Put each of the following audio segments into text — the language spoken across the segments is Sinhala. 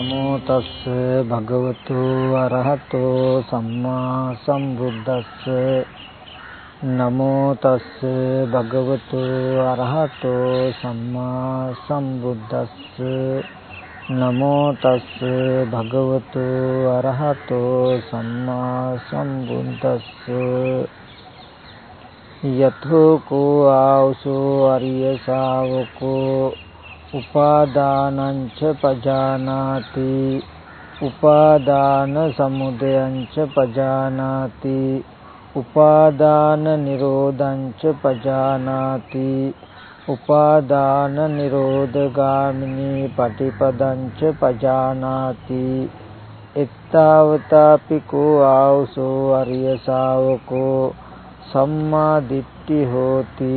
නමෝ තස්ස භගවතු අරහතෝ සම්මා සම්බුද්දස්ස නමෝ තස්ස භගවතු අරහතෝ සම්මා සම්බුද්දස්ස නමෝ තස්ස භගවතු අරහතෝ සම්මා සම්බුද්දස්ස යතෝ කෝ ආවසෝ අරිය ශාවකෝ උපාදානං ච පජානාති උපාදාන සමුදයං ච පජානාති උපාදාන නිරෝධං ච පජානාති උපාදාන නිරෝධගාමිනී පටිපදං ච පජානාති එත්තාවතාපි කෝ ආවසෝ අරිය ශාවකෝ සම්මා දිට්ඨි හෝති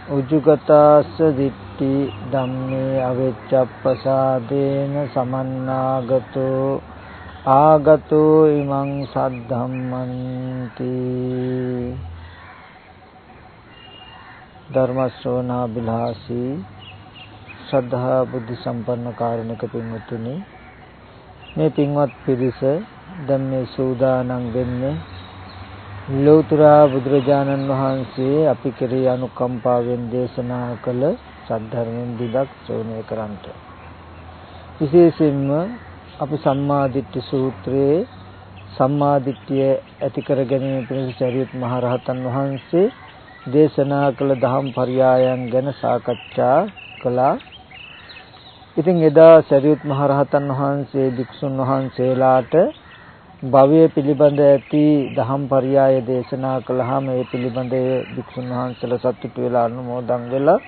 උජුගතාස්ස දිට්ඨි ධම්මේ අවෙච්ඡප්පසාදේන සමන්නාගතෝ ආගතෝ ඉමං සද්ධම්මන්ති ධර්ම ශ්‍රවණා බිලාසී ශ්‍රද්ධා බුද්ධ සම්පන්න කාරුණික පින්වත්නි, මේ පින්වත් පිරිස දැන් මේ සූදානම් වෙන්නේ ලෞතර බුදුරජාණන් වහන්සේ අපි කෙරෙහි අනුකම්පාවෙන් දේශනා කළ සද්ධර්මයෙන් දිදක් ශ්‍රවණය කරන්ට. විශේෂයෙන්ම අපි සම්මා දිට්ඨි සූත්‍රයේ සම්මා දිට්ඨිය ඇති කර ගැනීම පිණිස සරියුත් මහ රහතන් වහන්සේ දේශනා කළ දහම් පරයයන් ගැන සාකච්ඡා කළා. ඉතින් එදා සරියුත් මහ රහතන් වහන්සේ භික්ෂුන් වහන්සේලාට භවය පිළිබඳ ඇති දහම් පරයය දේශනා කළාම ඒ පිළිබඳ භික්ෂුන් වහන්සේලා සතුටු වෙලා අනුමෝදන් වෙලා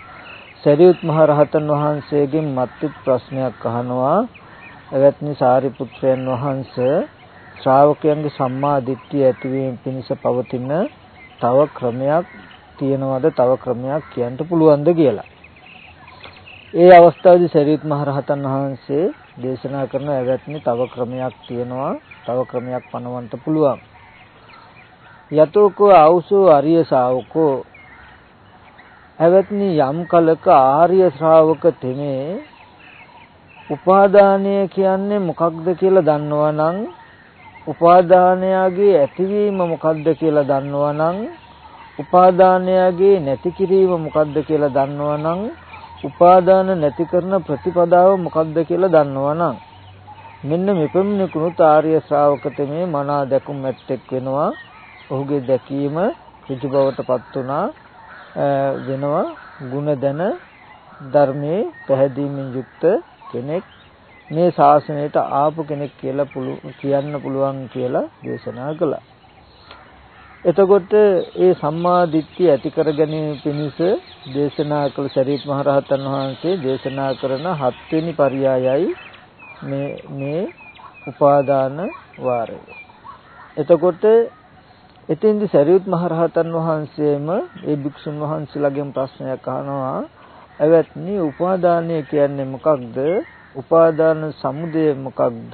සරියුත් මහ රහතන් වහන්සේගෙන් මත්විත් ප්‍රශ්නයක් අහනවා. එවත්නි සාරිපුත්‍රයන් වහන්සේ ශ්‍රාවකයන්ගේ සම්මා දිට්ඨිය ඇතිවීම පිණිස පවතින තව ක්‍රමයක් තියෙනවද, තව ක්‍රමයක් කියන්න පුළුවන්ද කියලා. ඒ අවස්ථාවේදී සරියුත් මහ රහතන් වහන්සේ දේශනා කරන එවත්නි තව ක්‍රමයක් තියෙනවා, තව ක්‍රමයක් පනවන්න පුළුවන්. යතෝකෝ ආවසෝ ආර්ය ශාවකෝ, එවත්නි යම් කලක ආර්ය ශ්‍රාවක තෙමේ උපාදානය කියන්නේ මොකක්ද කියලා දන්නවනම්, උපාදානයගේ ඇතිවීම මොකක්ද කියලා දන්නවනම්, උපාදානයගේ නැති කිරීම මොකක්ද කියලා දන්නවනම්, උපාදාන නැති කරන ප්‍රතිපදාව මොකක්ද කියලා දන්නවනම්, මෙන්න මෙපමණකුණුත් ආර්ය ශ්‍රාවකතමේ මනා දැකුම් ඇත්තෙක් වෙනවා. ඔහුගේ දැකීම ඍජු බවටපත් වෙනවා. ගුණ දැන ධර්මයේ පැහැදීමෙන් යුක්ත කෙනෙක්, මේ ශාසනයට ආපු කෙනෙක් කියලා කියන්න පුළුවන් කියලා දේශනා කළා. එතකොට ඒ සම්මා දිට්ඨිය ඇති කර ගැනීම පිණිස දේශනා කළ සරියුත් මහ රහතන් වහන්සේ දේශනා කරන 7 වෙනි පරයයයි මේ උපාදාන වාරය. එතකොට එතෙන්දී සරියුත් මහ රහතන් වහන්සේම ඒ භික්ෂුන් වහන්සේලාගෙන් ප්‍රශ්නයක් අහනවා. එවත්නි උපාදානය කියන්නේ මොකක්ද? උපාදාන සමුදය මොකක්ද?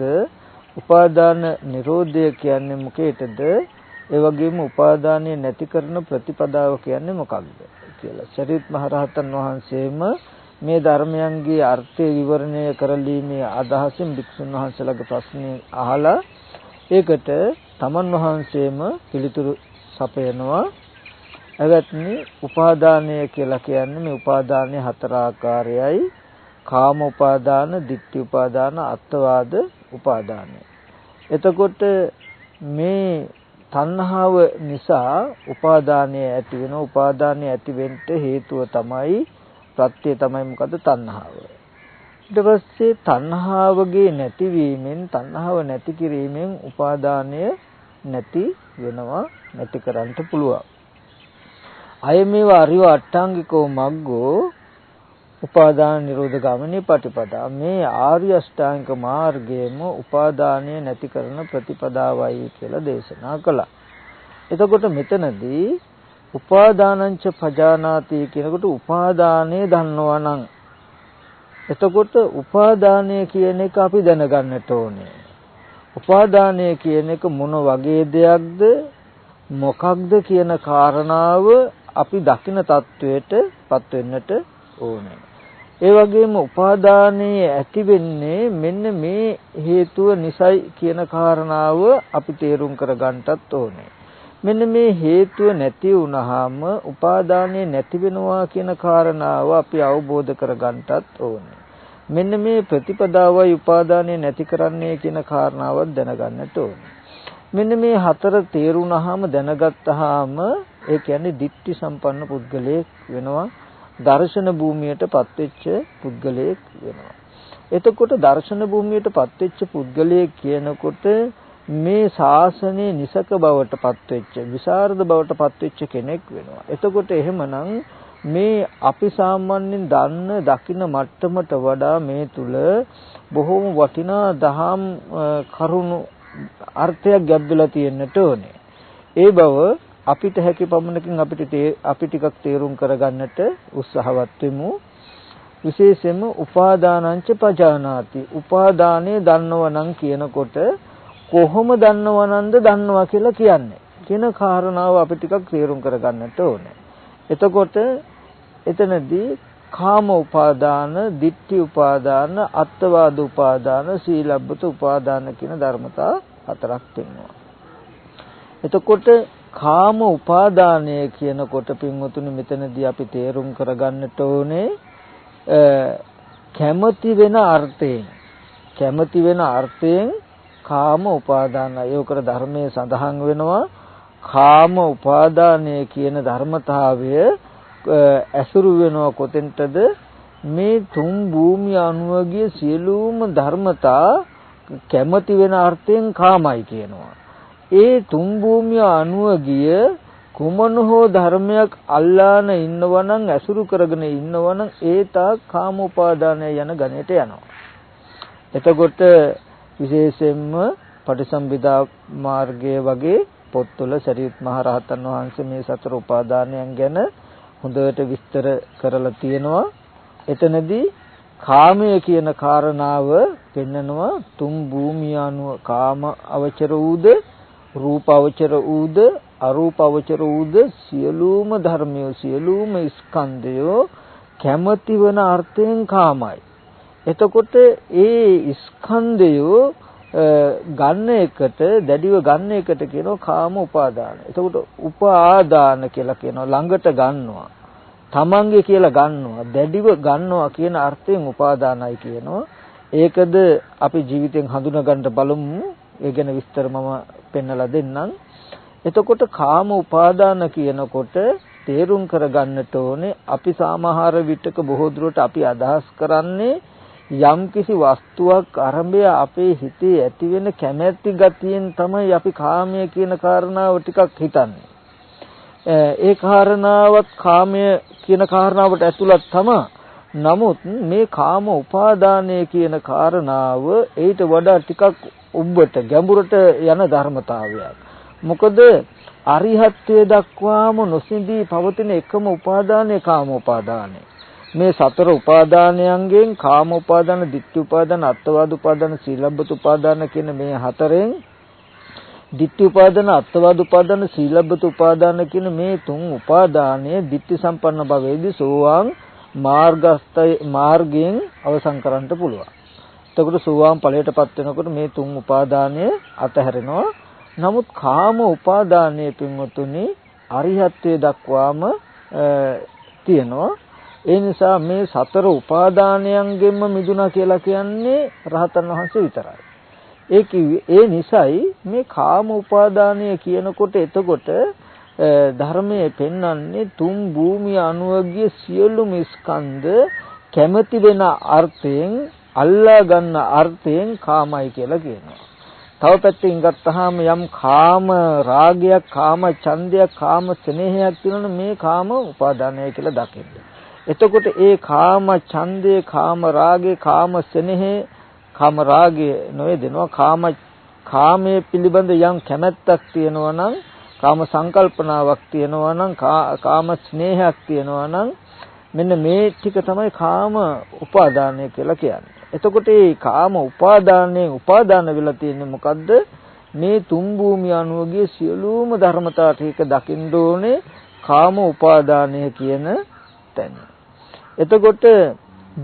උපාදාන නිරෝධය කියන්නේ මොකේද? ඒ වගේම උපාදානය නැති කරන ප්‍රතිපදාව කියන්නේ මොකක්ද කියලා සරියුත් මහ රහතන් වහන්සේම මේ ධර්මයන්ගේ අර්ථය විවරණය කරලීමේ අදහසින් භික්ෂුන් වහන්සේලාගේ ප්‍රශ්නේ අහලා ඒකට තමන් වහන්සේම පිළිතුරු සපයනවා. එවත්නි උපාදානය කියලා කියන්නේ මේ උපාදානයේ 4 ආකාරයයි. කාම උපාදාන, ditthi උපාදාන, අත්වාද උපාදාන. එතකොට මේ තණ්හාව නිසා උපාදානය ඇති වෙනවා. උපාදානය ඇති වෙන්න හේතුව තමයි, ප්‍රත්‍යය තමයි මොකද? තණ්හාව. ඊට පස්සේ තණ්හාවගේ නැතිවීමෙන්, තණ්හාව නැති කිරීමෙන් උපාදානය නැති වෙනවා, නැති කරන්න පුළුවන්. අයමේව අරිය අට්ඨාංගිකෝ මග්ගෝ උපාදාන නිරෝධ ගාමිනී පටිපදා. මේ ආර්ය අෂ්ටාංගික මාර්ගයේම උපාදානය නැති කරන ප්‍රතිපදාවයි කියලා දේශනා කළා. එතකොට මෙතනදී උපාදානංච පජානාති කියනකොට උපාදානය දන්නවා නම්, එතකොට උපාදානය කියන එක අපි දැනගන්නට ඕනේ. උපාදානය කියන එක මොන වගේ දෙයක්ද, මොකක්ද කියන කාරණාව අපි දකින තත්වයට පත් වෙන්නට ඕනේ. ඒ වගේම උපාදානයේ ඇති වෙන්නේ මෙන්න මේ හේතුව නිසයි කියන කාරණාව අපි තේරුම් කරගන්නටත් ඕනේ. මෙන්න මේ හේතුව නැති වුනහම උපාදානයේ නැති වෙනවා කියන කාරණාව අපි අවබෝධ කරගන්නටත් ඕනේ. මෙන්න මේ ප්‍රතිපදාවයි උපාදානයේ නැති කරන්නේ කියන කාරණාවත් දැනගන්නට ඕනේ. මෙන්න මේ හතර තේරුණාම දැනගත්තාම ඒ කියන්නේ ditthi සම්පන්න පුද්ගලයෙක් වෙනවා. දර්ශන භූමියටපත් වෙච්ච පුද්ගලයෙක් වෙනවා. එතකොට දර්ශන භූමියටපත් වෙච්ච පුද්ගලයෙක් කියනකොට මේ ශාසනයේ නිසක බවටපත් වෙච්ච විසරද බවටපත් වෙච්ච කෙනෙක් වෙනවා. එතකොට එහෙමනම් මේ අපි සාමාන්‍යයෙන් දන්න දකින්න මට්ටමට වඩා මේ තුල බොහෝම වටිනා දහම් කරුණු අර්ථයක් ගැඹුලා තියෙන්නට ඕනේ. ඒ බව අපිට හැකි පමණකින් අපි ටිකක් තේරුම් කරගන්නට උත්සාහවත් වෙමු. විශේෂයෙන්ම උපාදානංච පජානාති. උපාදානයේ දන්නවනම් කියනකොට කොහොම දන්නවනන්ද දන්නවා කියලා කියන්නේ කියන කාරණාව අපි ටිකක් තේරුම් කරගන්නට ඕනේ. එතකොට එතනදී කාම උපාදාන, ditthi උපාදාන, අත්වාද උපාදාන, සීලබ්බත උපාදාන කියන ධර්මතා හතරක් තියෙනවා. එතකොට කාම උපාදානය කියනකොට පින්වතුනි මෙතනදී අපි තේරුම් කරගන්නට ඕනේ කැමැති වෙන අර්ථයෙන් කාම උපාදානය. ඒකර ධර්මයේ සඳහන් වෙනවා කාම උපාදානය කියන ධර්මතාවය ඇසුරු වෙනවා කොතෙන්ටද? මේ තුන් භූමිය අනුවගේ සියලුම ධර්මතා කැමැති වෙන අර්ථයෙන් කාමයි කියනවා. ඒ තුන් භූමිය අනුව ගිය කුමන හෝ ධර්මයක් අල්ලාන ඉන්නවනම් ඇසුරු කරගෙන ඉන්නවනම් ඒ තා කාම උපාදානය යන ගණයට යනවා. එතකොට විශේෂයෙන්ම පටිසම්භිදා මාර්ගයේ වගේ පොත්වල සරියුත් මහ රහතන් වහන්සේ මේ සතර උපාදානයන් ගැන හොඳට විස්තර කරලා තියෙනවා. එතනදී කාමය කියන කාරණාව පෙන්නනවා තුන් භූමිය අනුව කාම අවචර වූද රූප අවචර වූද අරූප අවචර වූද සියලුම ධර්මය සියලුම ස්කන්ධය කැමැති වන අර්ථයෙන් කාමයි. එතකොට ඒ ස්කන්ධය ගන්න එකට දැඩිව ගන්න එකට කියනවා කාම උපාදාන. එතකොට උපාදාන කියලා කියනවා ළඟට ගන්නවා. තමන්ගේ කියලා ගන්නවා දැඩිව ගන්නවා කියන අර්ථයෙන් උපාදානයි කියනවා. ඒකද අපි ජීවිතෙන් හඳුනා ගන්න බලමු. ඒ ගැන විස්තර මම පෙන්නලා දෙන්නම්. එතකොට කාම උපාදාන කියනකොට තේරුම් කරගන්නට ඕනේ අපි සමහර විටක බොහෝ දුරට අපි අදහස් කරන්නේ යම්කිසි වස්තුවක් අරඹය අපේ හිතේ ඇති වෙන කැමැති ගතියෙන් තමයි අපි කාමය කියන කාරණාව ටිකක් හිතන්නේ. ඒ කාරණාවත් කාමය කියන කාරණාවට ඇතුළත් තමයි. නමුත් මේ කාම උපාදානය කියන කාරණාව ඊට වඩා ටිකක් උඹට ගැඹුරට යන ධර්මතාවයක්. මොකද අරිහත්ත්වයට දක්වාම නොසිඳී පවතින එකම උපාදානය කාම උපාදානය. මේ සතර උපාදානයන්ගෙන් කාම උපාදාන, ditthi උපාදාන, අත්වාද උපාදාන, සීලබ්බත උපාදාන කියන මේ හතරෙන් ditthi උපාදාන, අත්වාද උපාදාන, සීලබ්බත උපාදාන කියන මේ තුන් උපාදානයේ ditthi සම්පන්න භවයේදී සෝවාන් මාර්ගයෙන් අවසන් කරන්න පුළුවන්. එතකොට සෝවාන් ඵලයටපත් වෙනකොට මේ තුන් උපාදානය අතහැරෙනවා. නමුත් කාම උපාදානයේ පින්වතුනි අරිහත්ත්වයේ දක්වාම තියෙනවා. ඒ නිසා මේ සතර උපාදානයන්ගෙන්ම මිදුණා කියලා කියන්නේ රහතන් වහන්සේ විතරයි. ඒ නිසායි මේ කාම උපාදානය කියනකොට එතකොට ධර්මයේ පෙන්වන්නේ තුන් භූමිය අනුවගේ සියලුම ස්කන්ධ කැමැති වෙන අර්ථයෙන් අල්ලා ගන්න අර්ථයෙන් කාමයි කියලා කියනවා. තව පැත්තකින් ගත්තාම යම් කාම රාගයක්, කාම ඡන්දයක්, කාම ස්නේහයක් තියෙනවනේ මේ කාම උපාදානය කියලා දකින්න. එතකොට ඒ කාම ඡන්දේ, කාම රාගේ, කාම ස්නේහේ, කාම රාගේ නොයදෙනවා කාමයේ පිළිබඳ යම් කැමැත්තක් තියෙනවා නම්, කාම සංකල්පනාවක් තියෙනවා නම්, කාම ස්නේහයක් තියෙනවා නම් මෙන්න මේ ටික තමයි කාම උපාදානය කියලා කියන්නේ. එතකොට මේ කාම උපාදානයෙන් උපාදාන වෙලා තියෙන්නේ මොකද්ද? මේ තුන් භූමිය අනුවගේ සියලුම ධර්මතා ටික දකින්න ඕනේ කාම උපාදානය කියන තැන. එතකොට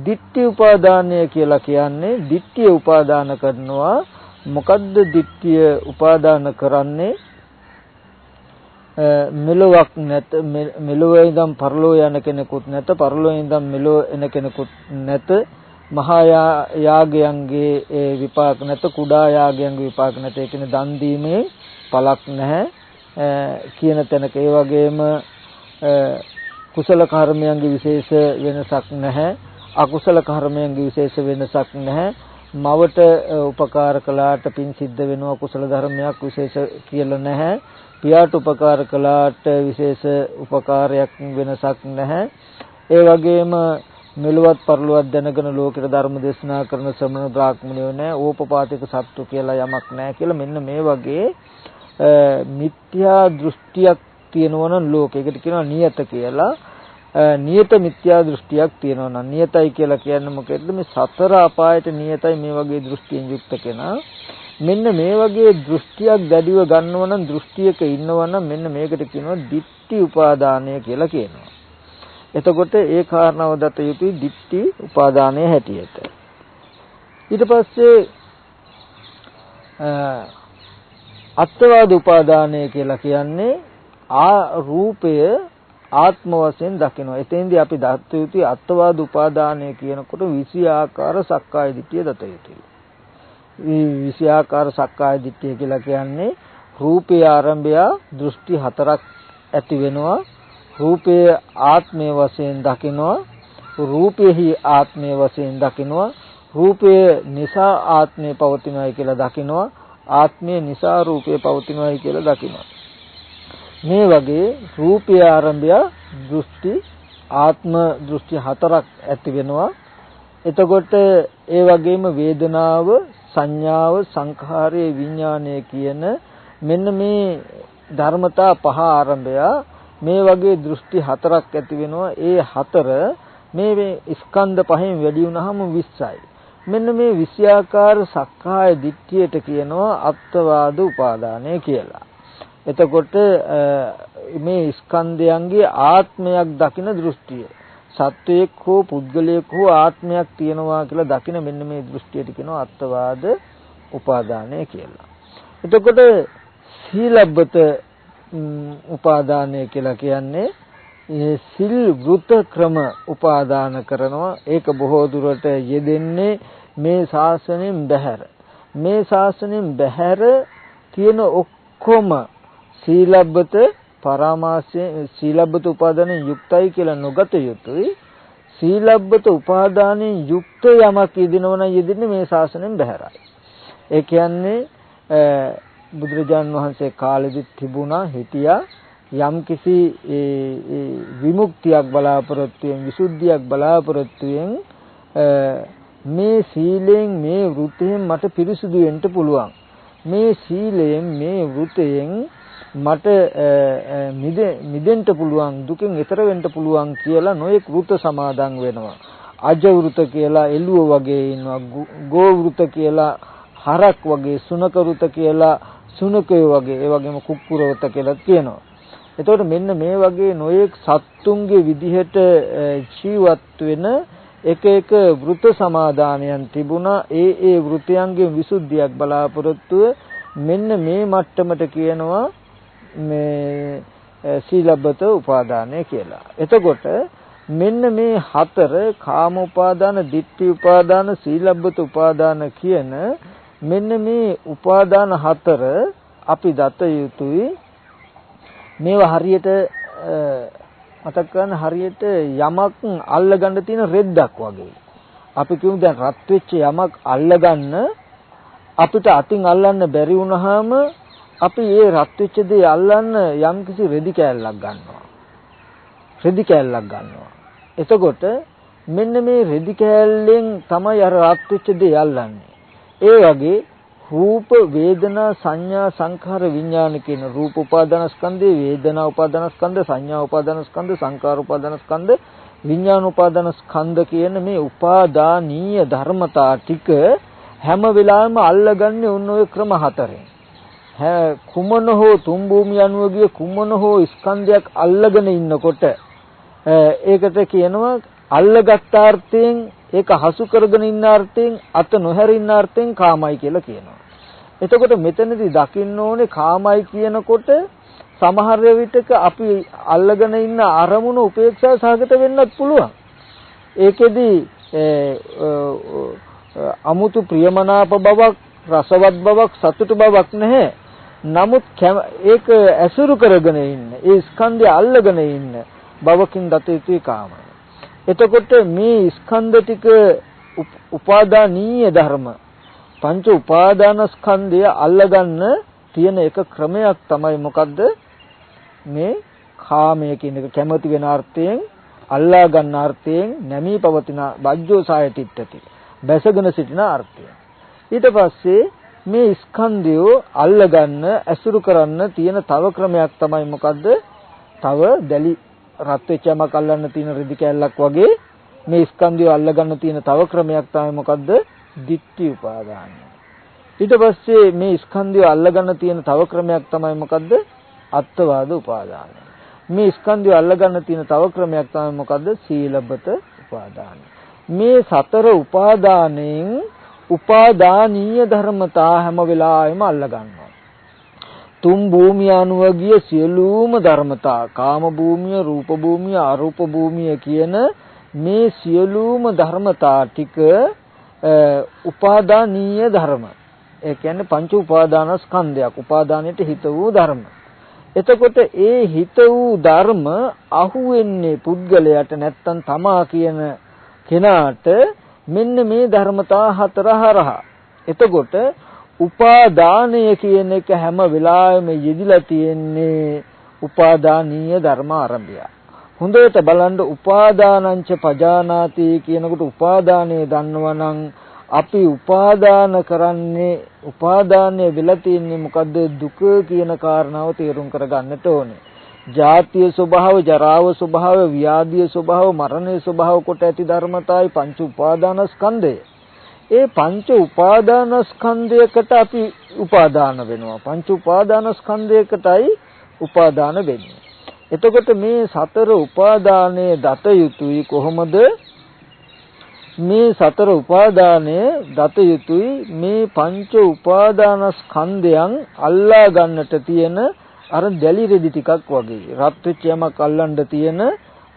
ditthi upadānaya කියලා කියන්නේ ditthිය උපාදාන කරනවා. මොකද්ද ditthිය උපාදාන කරන්නේ? මෙලොවක් නැත, මෙලොවේ ඉඳන් පරලෝ යන කෙනෙකුත් නැත, පරලෝ ඉඳන් මෙලොව එන කෙනෙකුත් නැත, මහා යාගයන්ගේ විපාක නැත, කුඩා යාගයන්ගේ විපාක නැත. ඒ කියන්නේ දන් දීමේ පළක් නැහැ කියන තැනක. ඒ වගේම කුසල කර්මයන්ගේ විශේෂ වෙනසක් නැහැ, අකුසල කර්මයන්ගේ විශේෂ වෙනසක් නැහැ. මවට උපකාර කළාට පින් සිද්ධ වෙනවා, කුසල ධර්මයක් විශේෂ කියලා නැහැ. පියාට උපකාර කළාට විශේෂ උපකාරයක් වෙනසක් නැහැ. ඒ වගේම මෙලොවත් පරලොවත් දැනගෙන ලෝකෙට ධර්ම දේශනා කරන ශ්‍රමණ බ්‍රාහ්මණයෝ නැහැ, ඕපපාතික සත්තු කියලා යමක් නැහැ කියලා. මෙන්න මේ වගේ මිත්‍යා දෘෂ්ටියක් තියෙනවා නම් ලෝකයකට කියනවා නියත කියලා. නියත මිත්‍යා දෘෂ්ටියක් තියෙනවා නම්, නියතයි කියලා කියන්නේ මොකේද? මේ සතර අපායට නියතයි මේ වගේ දෘෂ්ටියෙන් යුක්ත කෙනා. මෙන්න මේ වගේ දෘෂ්ටියක් දැඩිව ගන්නවා නම්, දෘෂ්ටියක ඉන්නවා නම් මෙන්න මේකට කියනවා ditthi උපාදානය කියලා කියනවා. එතකොට ඒ කාරණාව දත යුතුයි ditthi උපාදානයේ හැටියට. ඊට පස්සේ අත්වාද උපාදානය කියලා කියන්නේ රූපය ආත්ම වශයෙන් දකිනවා. එතෙන්දී අපි දත යුතුයි අත්වාද උපාදානය කියනකොට 20 ආකාර සක්කාය දිට්ඨිය දත යුතුයි. 20 ආකාර සක්කාය දිට්ඨිය කියලා කියන්නේ රූපේ ආරම්භය දෘෂ්ටි 4ක් ඇති වෙනවා. රූපයේ ආත්මය වශයෙන් දකිනවා, රූපෙහි ආත්මය වශයෙන් දකිනවා, රූපය නිසා ආත්මය පවතිනවායි කියලා දකිනවා, ආත්මය නිසා රූපය පවතිනවායි කියලා දකිනවා. මේ වගේ රූපයේ ආරම්භය දෘෂ්ටි ආත්ම දෘෂ්ටි 4ක් ඇති වෙනවා. එතකොට ඒ වගේම වේදනාව, සංඥාව, සංඛාරය, විඥානය කියන මෙන්න මේ ධර්මතා පහ ආරම්භය මේ වගේ දෘෂ්ටි 4ක් ඇති වෙනවා. ඒ 4 මේ ස්කන්ධ පහෙන් වැඩි වුණාම 20යි. මෙන්න මේ 20 ආකාර සක්කාය දිට්ඨියට කියනවා අත්වාද උපාදානය කියලා. එතකොට මේ ස්කන්ධයන්ගේ ආත්මයක් දකින දෘෂ්ටිය, සත්වයක් හෝ පුද්ගලයෙක් හෝ ආත්මයක් තියනවා කියලා දකින මෙන්න මේ දෘෂ්ටියට කියනවා අත්වාද උපාදානය කියලා. එතකොට සීලබ්බත උපාදානය කියලා කියන්නේ සිල් වෘත ක්‍රම උපාදාන කරනවා. ඒක බොහෝ දුරට යෙදෙන්නේ මේ ශාසනයෙන් බැහැර. මේ ශාසනයෙන් බැහැර තියෙන ඔක්කොම සීලබ්බත පරාමාසයෙන් සීලබ්බත උපාදානයෙන් යුක්තයි කියලා නොගත යුතුයි. සීලබ්බත උපාදානයෙන් යුක්ත යමක් යෙදෙනවා නම් යෙදෙන්නේ මේ ශාසනයෙන් බැහැරයි. ඒ කියන්නේ බුදුරජාන් වහන්සේ කාලෙදිත් තිබුණා හිටියා යම්කිසි විමුක්තියක් බලාපොරොත්තු වෙන, විසුද්ධියක් බලාපොරොත්තු වෙන මේ සීලෙන් මේ වෘතයෙන් මට පිරිසුදු වෙන්න පුළුවන්, මේ සීලයෙන් මේ වෘතයෙන් මට මිදෙන්න පුළුවන්, දුකෙන් එතර වෙන්න පුළුවන් කියලා නොයෙක් වෘත සමාදන් වෙනවා. අජ වෘත කියලා එළුව වගේ ඉන්නවා, ගෝ වෘත කියලා හරක් වගේ, සුනක වෘත කියලා සුනකය වගේ, ඒ වගේම කුක්කුර වෘත කියලා කියනවා. එතකොට මෙන්න මේ වගේ නොයෙක් සත්තුන්ගේ විදිහට ජීවත් වෙන එක එක වෘත සමාදානයන් තිබුණා. ඒ වෘතයන්ගේ විසුද්ධියක් බලාපොරොත්තුව මෙන්න මේ මට්ටමට කියනවා මේ සීලබ්බත උපාදානය කියලා. එතකොට මෙන්න මේ 4 කාම උපාදාන, ditthi උපාදාන, සීලබ්බත උපාදාන කියන මෙන්න මේ උපාදාන 4 අපි දත යුතුයි. මේවා හරියට මතක් කරගන්න, හරියට යමක් අල්ලගන්න තියෙන රෙද්දක් වගේ. අපි කියමු දැන් රත් වෙච්ච යමක් අල්ලගන්න අපිට අතින් අල්ලන්න බැරි වුණාම අපි ඒ රත් වෙච්ච දේ අල්ලන්න යම්කිසි රෙදි කෑල්ලක් ගන්නවා. රෙදි කෑල්ලක් ගන්නවා. එතකොට මෙන්න මේ රෙදි කෑල්ලෙන් තමයි අර රත් වෙච්ච දේ අල්ලන්නේ. ඒ වගේ රූප, වේදනා, සංඥා, සංඛාර, විඥාන කියන රූප උපාදානස්කන්ධේ, වේදනා උපාදානස්කන්ධ, සංඥා උපාදානස්කන්ධ, සංඛාර උපාදානස්කන්ධ, විඥාන උපාදානස්කන්ධ කියන මේ උපාදානීය ධර්මතා ටික හැම වෙලාවෙම අල්ලගන්නේ ඔන්න ඔය ක්‍රම 4ෙන්. කුමන හෝ තුන් භූමිය අනුව ගිය කුමන හෝ ස්කන්ධයක් අල්ලගෙන ඉන්නකොට ඒකට කියනවා අල්ලගත් අර්ථයෙන් ඒක හසු කරගෙන ඉන්න අර්ථයෙන් අත නොහැරින්න අර්ථයෙන් කාමයි කියලා කියනවා. එතකොට මෙතනදී දකින්න ඕනේ කාමයි කියනකොට සමහර විටක අපි අල්ලගෙන ඉන්න අරමුණ උපේක්ෂා සහගත වෙන්නත් පුළුවන්. ඒකෙදි අමුතු ප්‍රියමනාප බවක්, රසවත් බවක්, සතුට බවක් නැහැ. නමුත් ඒක ඇසුරු කරගෙන ඉන්න, ඒ ස්කන්ධය අල්ලගෙන ඉන්න බවකින් දත යුතුයි කාමය. එතකොට මේ ස්කන්ධ ටික උපාදානීය ධර්ම, පංච උපාදාන ස්කන්ධය අල්ලගන්න තියෙන එක ක්‍රමයක් තමයි මොකද්ද? මේ කාමය කියන එක කැමති වෙන අර්ථයෙන්, අල්ලා ගන්න අර්ථයෙන්, නැමී පවතින බජ්ජෝ සායතිට්ඨති, බැසගෙන සිටින අර්ථය. ඊට පස්සේ මේ ස්කන්ධය අල්ලගන්න, ඇසුරු කරන්න තියෙන තව ක්‍රමයක් තමයි මොකද්ද? තව දැලි රත් වෙච්ච යමක් අල්ලන්න තියෙන රෙදි කැල්ලක් වගේ මේ ස්කන්ධය අල්ලගන්න තියෙන තව ක්‍රමයක් තමයි මොකද්ද? ditthi upadana. ඊට පස්සේ මේ ස්කන්ධය අල්ලගන්න තියෙන තව ක්‍රමයක් තමයි මොකද්ද? අත්වාද උපාදාන. මේ ස්කන්ධය අල්ලගන්න තියෙන තව ක්‍රමයක් තමයි මොකද්ද? සීලබ්බත උපාදාන. මේ සතර උපාදානෙන් උපාදානීය ධර්මතා හැම වෙලාවෙම අල්ලගන්නවා. තුන් භූමිය අනුව ගිය සියලුම ධර්මතා, කාම භූමිය, රූප භූමිය, අරූප භූමිය කියන මේ සියලුම ධර්මතා ටික උපාදානීය ධර්ම. ඒ කියන්නේ පංච උපාදාන ස්කන්ධයක්, උපාදානයට හිත වූ ධර්ම. එතකොට ඒ හිත වූ ධර්ම අහු වෙන්නේ පුද්ගලයාට නැත්තම් තමා කියන කෙනාට මෙන්න මේ ධර්මතා හතර හරහා. එතකොට උපාදානය කියන එක හැම වෙලාවෙම යෙදිලා තියෙන්නේ උපාදානීය ධර්ම ආරම්භය. හොඳට බලන්න උපාදානංච පජානාති කියනකොට උපාදානය දන්නවනම් අපි උපාදාන කරන්නේ, උපාදානය වෙලා තියෙන්නේ මොකද්ද? දුක කියන කාරණාව තේරුම් කරගන්නට ඕනේ. ජාතිය ස්වභාව, ජරාව ස්වභාව, ව්‍යාධිය ස්වභාව, මරණයේ ස්වභාව කොට ඇති ධර්මතාවයි පංච උපාදාන ස්කන්ධය. ඒ පංච උපාදාන ස්කන්ධයකට අපි උපාදාන වෙනවා. පංච උපාදාන ස්කන්ධයකටයි උපාදාන වෙන්නේ. එතකොට මේ සතර උපාදානයේ දත යුතුයි කොහොමද? මේ සතර උපාදානයේ දත යුතුයි මේ පංච උපාදාන ස්කන්ධයන් අල්ලා ගන්නට තියෙන අර දැලි රෙදි ටිකක් වගේ, රත් වෙච්ච යමක් අල්ලන්න තියෙන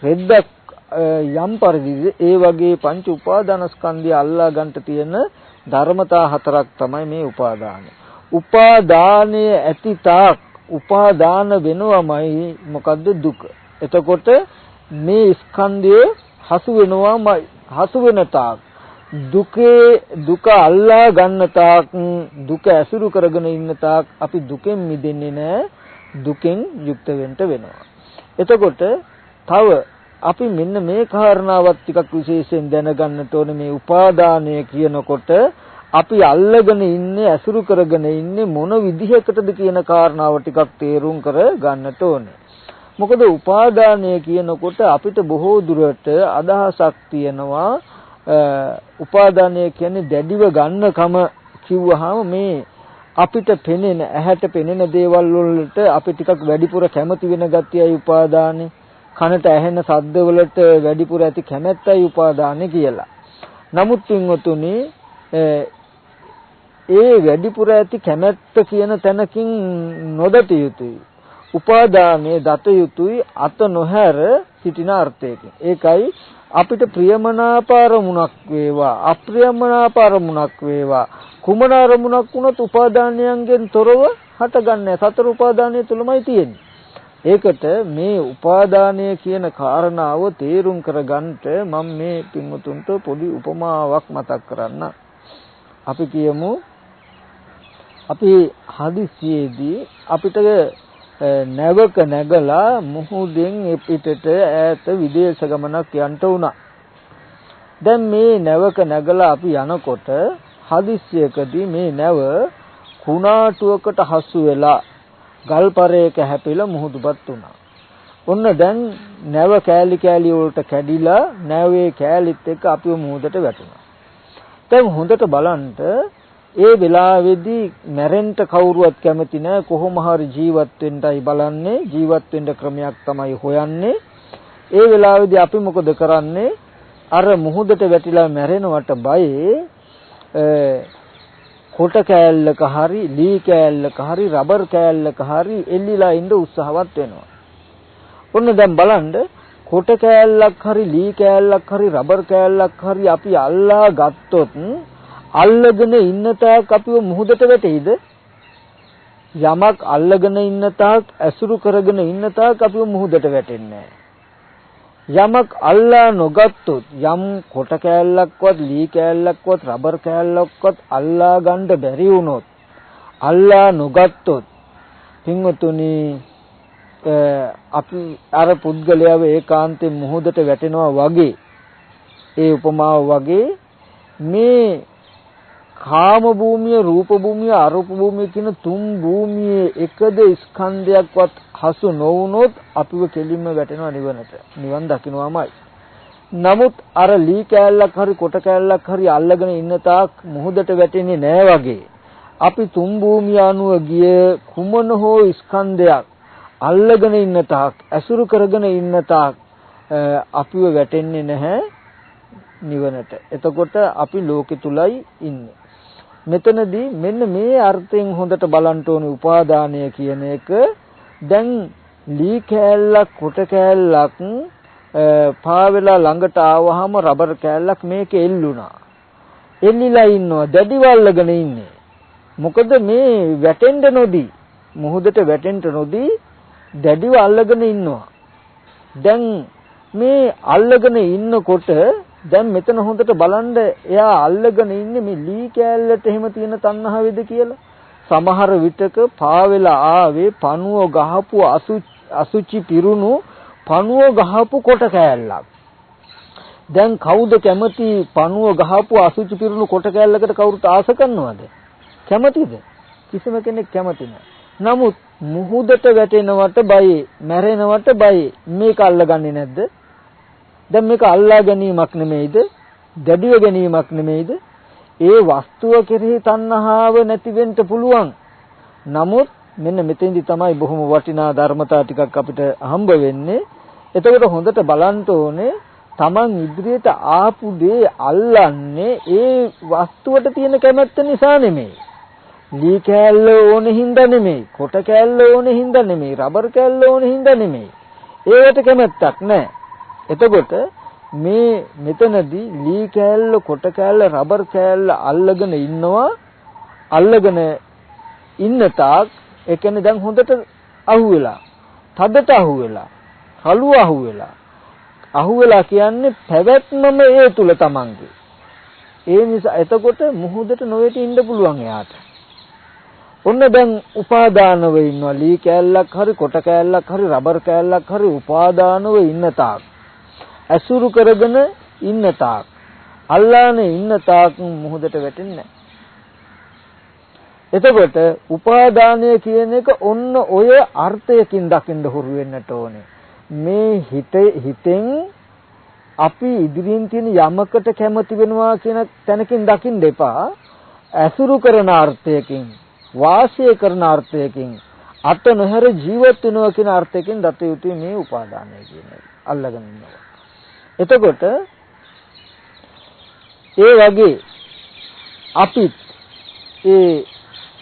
රෙද්දක් යම් පරිදිද ඒ වගේ පංච උපාදාන ස්කන්ධය අල්ලා ගන්නට තියෙන ධර්මතා හතරක් තමයි මේ උපාදානය. උපාදානයේ ඇති තාක් උපාදාන වෙනවමයි මොකද්ද? දුක. එතකොට මේ ස්කන්ධය හසු වෙනවමයි, හසු වෙන තාක් දුක අල්ලා ගන්න තාක්, දුක ඇසුරු කරගෙන ඉන්න තාක් අපි දුකෙන් මිදෙන්නේ නැහැ, දුකෙන් යුක්ත වෙන්න වෙනවා. එතකොට තව අපි මෙන්න මේ කාරණාවත් ටිකක් විශේෂයෙන් දැනගන්නට ඕනේ. මේ උපාදානය කියනකොට අපි අල්ලගෙන ඉන්නේ, ඇසුරු කරගෙන ඉන්නේ මොන විදිහකටද කියන කාරණාව ටිකක් තේරුම් කර ගන්නට ඕනේ. මොකද උපාදානය කියනකොට අපිට බොහෝ දුරට අදහසක් තියෙනවා. උපාදානය කියන්නේ දැඩිව ගන්නකම කිව්වහම මේ අපිට පෙනෙන, ඇහැට පෙනෙන දේවල් වලට අපි ටිකක් වැඩිපුර කැමති වෙන ගතියයි උපාදානේ. කනට ඇහෙන ශබ්ද වලට වැඩිපුර ඇති කැමැත්තයි උපාදානේ කියලා. නමුත් පින්වතුනි ඒ වැඩිපුර ඇති කැමැත්ත කියන තැනකින් නොදත යුතුයි. උපාදානයේ දත යුතුයි අත නොහැර සිටින අර්ථයකින්. ඒකයි අපිට ප්‍රියමනාප අරමුණක් වේවා, අප්‍රියමනාප අරමුණක් වේවා, කුමන අරමුණක් වුණත් උපාදානයන්ගෙන් තොරව හටගන්නේ. සතර උපාදානය තුලමයි තියෙන්නේ. ඒකට මේ උපාදානය කියන කාරණාව තේරුම් කරගන්නට මම මේ පින්වතුන්ට පොඩි උපමාවක් මතක් කරන්න. අපි කියමු අපි හදිස්සියේදී අපිට නැවක නැගලා මුහුදෙන් පිටට ඈත විදේශ ගමනක් යන්න උනා. දැන් මේ නැවක නැගලා අපි යනකොට හදිස්සියකදී මේ නැව කුණාටුවකට හසු වෙලා ගල්පරයක හැපිලා මුහුදුපත් වුණා. ඔන්න දැන් නැව කෑලි කෑලි වලට කැඩිලා නැවේ කෑලිත් එක්ක අපිව මුහුදට වැටුණා. දැන් හොඳට බලන්න ඒ වෙලාවේදී මැරෙන්න කවුරුවත් කැමති නැහැ. කොහොම හරි ජීවත් වෙන්නයි බලන්නේ. ජීවත් වෙන්න ක්‍රමයක් තමයි හොයන්නේ. ඒ වෙලාවේදී අපි මොකද කරන්නේ? අර මුහුදට වැටිලා මැරෙනවට බයේ කොට කෑල්ලක හරි ලී කෑල්ලක හරි රබර් කෑල්ලක හරි එල්ලිලා ඉන්න උත්සාහවත් වෙනවා. ඔන්න දැන් බලන්න කොට කෑල්ලක් හරි ලී කෑල්ලක් හරි රබර් කෑල්ලක් හරි අපි අල්ලා ගත්තොත් අල්ලගෙන ඉන්න තාක් අපිව මුහුදට වැටෙයිද? යමක් අල්ලගෙන ඉන්න තාක් ඇසුරු කරගෙන ඉන්න තාක් අපිව මුහුදට වැටෙන්නේ නැහැ. යමක් අල්ලා නොගත්තොත් යම් කොට කෑල්ලක්වත් ලී කෑල්ලක්වත් රබර් කෑල්ලක්වත් අල්ලා ගන්න බැරි වුණොත් අල්ලා නොගත්තොත් පින්වතුනි අපි අර පුද්ගලයාව ඒකාන්තයෙන් මුහුදට වැටෙනවා වගේ ඒ උපමාව වගේ මේ කාම භූමිය රූප භූමිය අරූප භූමිය කියන තුන් භූමියේ එකද ස්කන්ධයක්වත් හසු නොවුනොත් අපිව කෙලින්ම වැටෙනවා නිවනට. නිවන් දකින්නවාමයි. නමුත් අර ලී කෑල්ලක් හරි කොට කෑල්ලක් හරි අල්ලගෙන ඉන්න තාක් මුහුදට වැටෙන්නේ නෑ වගේ. අපි තුන් භූමිය අනුව ගිය කුමන හෝ ස්කන්ධයක් අල්ලගෙන ඉන්න තාක් ඇසුරු කරගෙන ඉන්න තාක් අපිව වැටෙන්නේ නැහැ නිවනට. එතකොට අපි ලෝකෙ තුලයි ඉන්නේ. මෙතනදී මෙන්න මේ අර්ථයෙන් හොඳට බලන්න ඕනේ උපාදානය කියන එක. දැන් ලී කෑල්ලක් කොට කෑල්ලක් පාවෙලා ළඟට ආවහම රබර් කෑල්ලක් මේක එල්ලුණා. එල්ලිලා ඉන්නවා දැඩිව අල්ලගෙන ඉන්නේ. මොකද මේ වැටෙන්න නොදී මුහුදට වැටෙන්න නොදී දැඩිව අල්ලගෙන ඉන්නවා. දැන් මේ අල්ලගෙන ඉන්නකොට දැන් මෙතන හොඳට බලන්න එයා අල්ලගෙන ඉන්නේ මේ ලී කෑල්ලට එහෙම තියෙන තණ්හාවේද කියලා. සමහර විටක පාවෙලා ආවේ පණුව ගහපු අසුචි පිරුණු පණුව ගහපු කොට කෑල්ලක්. දැන් කවුද කැමති පණුව ගහපු අසුචි පිරුණු කොට කෑල්ලකට කවුරුත් ආස කරනවද? කැමතිද? කිසිම කෙනෙක් කැමති නැහැ. නමුත් මුහුදට වැටෙනවට බයයි, මැරෙනවට බයයි. මේක අල්ලගන්නේ නැද්ද? දැන් මේක අල්ලා ගැනීමක් නෙමෙයිද? දැඩිව ගැනීමක් නෙමෙයිද? ඒ වස්තුව කෙරෙහි තණ්හාව නැති වෙන්න පුළුවන්. නමුත් මෙන්න මෙතෙන්දි තමයි බොහොම වටිනා ධර්මතා ටිකක් අපිට හම්බ වෙන්නේ. එතකොට හොඳට බලන්න ඕනේ Taman ඉදිරියට ආපු දේ අල්ලන්නේ ඒ වස්තුවට තියෙන කැමැත්ත නිසා නෙමෙයි. ලී කෑල්ල ඕනේ හින්දා නෙමෙයි, කොට කෑල්ල ඕනේ හින්දා නෙමෙයි, රබර් කෑල්ල ඕනේ හින්දා නෙමෙයි. ඒවට කැමැත්තක් නැහැ. එතකොට මේ මෙතනදී ලී කෑල්ල කොට කෑල්ල රබර් කෑල්ල අල්ලගෙන ඉන්නවා. අල්ලගෙන ඉන්න තාක් ඒ කියන්නේ දැන් හොඳට අහුවෙලා, තදට අහුවෙලා, කළුව අහුවෙලා කියන්නේ පැවැත්මම ඒ තුල තමන්ගේ. ඒ නිසා එතකොට මුහුදට නොවේටි ඉන්න පුළුවන් එයාට. ඔන්න දැන් උපාදානව ඉන්නවා. ලී කෑල්ලක් හරි කොට කෑල්ලක් හරි රබර් කෑල්ලක් හරි උපාදානව ඉන්න තාක්, ඇසුරු කරගෙන ඉන්න තාක්, අල්ලානේ ඉන්න තාක් මුහුදට වැටෙන්නේ නැහැ. එතකොට උපාදානය කියන එක ඔන්න ඔය අර්ථයකින් දකින්න හුරු වෙන්නට ඕනේ. මේ හිතෙන් අපි ඉදිරියෙන් තියෙන යමකට කැමති වෙනවා කියන තැනකින් දකින්න එපා. ඇසුරු කරන අර්ථයකින්, වාසය කරන අර්ථයකින්, අත නොහැර ජීවත් වෙනවා කියන අර්ථයකින් දත යුතුයි මේ උපාදානය කියන එක. අල්ලගෙන ඉන්නවා. එතකොට ඒ වගේ අපි ඒ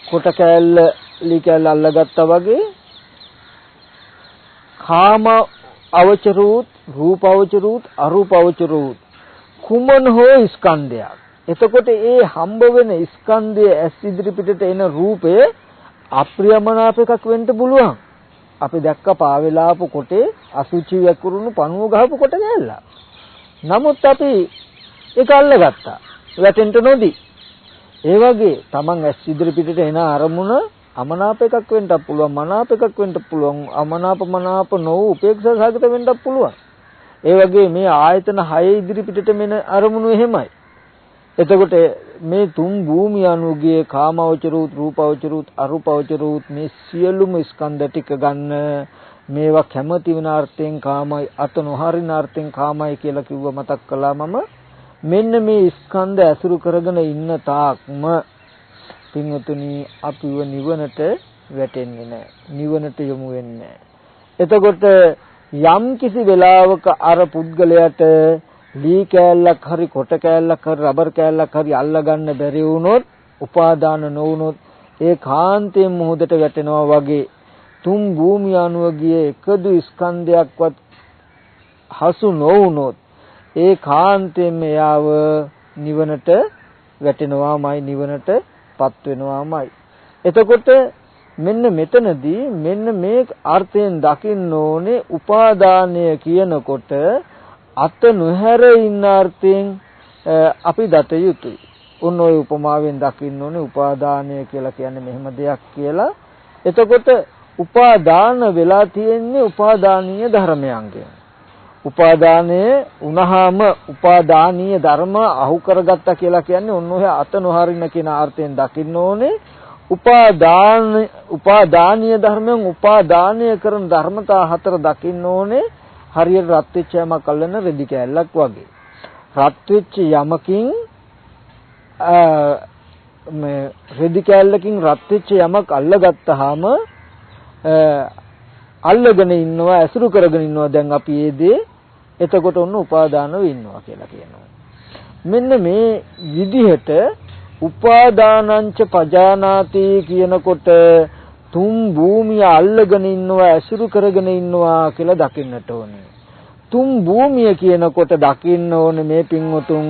කොට කෑල්ල ලී කෑල්ල අල්ලගත්තා වගේ කාම අවචරූත් රූප අවචරූත් අරූප අවචරූත් කුමන හෝ ස්කන්ධයක්. එතකොට ඒ හම්බ වෙන ස්කන්ධයේ ඇස් ඉදිරි පිටට එන රූපය අප්‍රියමනාප එකක් වෙන්න පුළුවන්. අපි දැක්ක පාවෙලාපු කොටේ අසුචි වැකුරුණු පණුව ගහපු කොට ගෑල්ලා. නමුත් අපි ඒක අල්ලගත්තා. වැටෙන්න නොදී. ඒ වගේ Taman ඇස් ඉදිරි පිටට එන අරමුණ අමනාප එකක් වෙන්නත් පුළුවන්, මනාප එකක් වෙන්නත් පුළුවන්, අමනාප මනාප නොවු උපේක්ෂා සහගත වෙන්නත් පුළුවන්. ඒ වගේ මේ ආයතන 6 ඉදිරි පිටට මෙන අරමුණු එහෙමයි. එතකොට මේ තුන් භූමිය අනුගියේ කාමවචරූත්, රූපවචරූත්, අරූපවචරූත් මේ සියලුම ස්කන්ධ ටික ගන්න මේවා කැමති වෙන අර්ථයෙන් කාමයි, අත නොහරින අර්ථයෙන් කාමයි කියලා කිව්ව මතක් කළා මම. මෙන්න මේ ස්කන්ධ ඇසුරු කරගෙන ඉන්න තාක්ම පින්වතුනි අපිව නිවනට වැටෙන්නේ නැහැ. නිවනට යොමු වෙන්නේ නැහැ. එතකොට යම් කිසි වෙලාවක අර පුද්ගලයාට ලී කෑල්ලක් හරි කොට කෑල්ලක් හරි රබර් කෑල්ලක් හරි අල්ලගන්න බැරි වුණොත් උපාදාන නොවුනොත් ඒ කාන්තයෙන් මොහොතට වැටෙනවා වගේ තුන් භූමිය අනුව ගිය එකදු ස්කන්ධයක්වත් හසු නොවුනොත් ඒ කාන්තයෙන් එයාව නිවනට වැටෙනවාමයි නිවනටපත් වෙනවාමයි. එතකොට මෙන්න මෙතනදී මෙන්න මේ අර්ථයෙන් දකින්න ඕනේ උපාදානය කියනකොට අත නොහැර ඉන්න අර්ථයෙන් අපි දත යුතුයි. ඔන්න ඔය උපමාවෙන් දකින්න ඕනේ උපාදානය කියලා කියන්නේ මෙහෙම දෙයක් කියලා. එතකොට උපාදාන වෙලා තියෙන්නේ උපාදානීය ධර්මයන්ගෙන්. උපාදානය වුණාම උපාදානීය ධර්ම අහු කරගත්තා කියලා කියන්නේ ඔන්න ඔය අත නොහරින කියන අර්ථයෙන් දකින්න ඕනේ. උපාදානීය ධර්මයන් උපාදානය කරන ධර්මතා හතර දකින්න ඕනේ. හරියට රත් වෙච්ච යමක් අල්ලන රෙදි කෑල්ලක් වගේ. රත් වෙච්ච යමකින් මේ රෙදි කෑල්ලකින් රත් වෙච්ච යමක් අල්ලගත්තාම අල්ලගෙන ඉන්නවා ඇසුරු කරගෙන ඉන්නවා දැන් අපි ඒ දේ. එතකොට ඔන්න උපාදානව ඉන්නවා කියලා කියනවා. මෙන්න මේ විදිහට උපාදානංච පජානාති කියනකොට තුන් භූමිය අල්ලගෙන ඉන්නවා ඇසුරු කරගෙන ඉන්නවා කියලා දකින්නට ඕනේ. තුන් භූමිය කියනකොට දකින්න ඕනේ මේ පින්වතුන්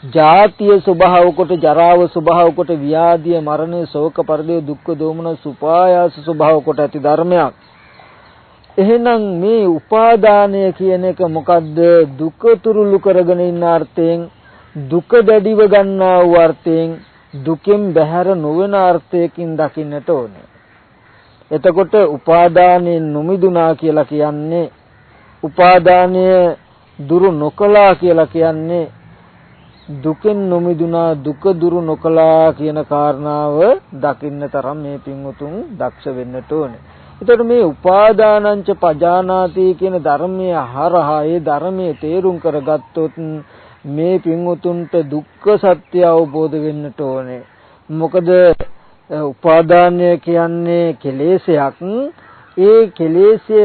ජාතිය ස්වභාව කොට ජරාව ස්වභාව කොට ව්‍යාධිය මරණය ශෝක පරිදේ දුක්ඛ දෝමන සුපායාස ස්වභාව කොට ඇති ධර්මයක්. එහෙනම් මේ උපාදානය කියන එක මොකද්ද? දුක තුරුළු කරගෙන ඉන්න අර්ථයෙන් දුක දැඩිව ගන්නා වූ අර්ථයෙන් දුකෙන් බැහැර නොවන අර්ථයකින් දකින්නට ඕනේ. එතකොට උපාදානයෙන් නොමිදුනා කියලා කියන්නේ උපාදානය දුරු නොකළා කියලා කියන්නේ දුකෙන් නොමිදුනා දුක දුරු නොකළා කියන කාරණාව දකින්න තරම් මේ පින්වුතුන් දක්ෂ වෙන්නට ඕනේ. එතකොට මේ උපාදානංච පජානාති කියන ධර්මයේ හරහා ඒ ධර්මයේ තේරුම් කරගත්තොත් මේ පින්වුතුන්ට දුක්ඛ සත්‍ය අවබෝධ වෙන්නට ඕනේ. මොකද උපාදානය කියන්නේ කෙලෙසයක්. ඒ කෙලෙසය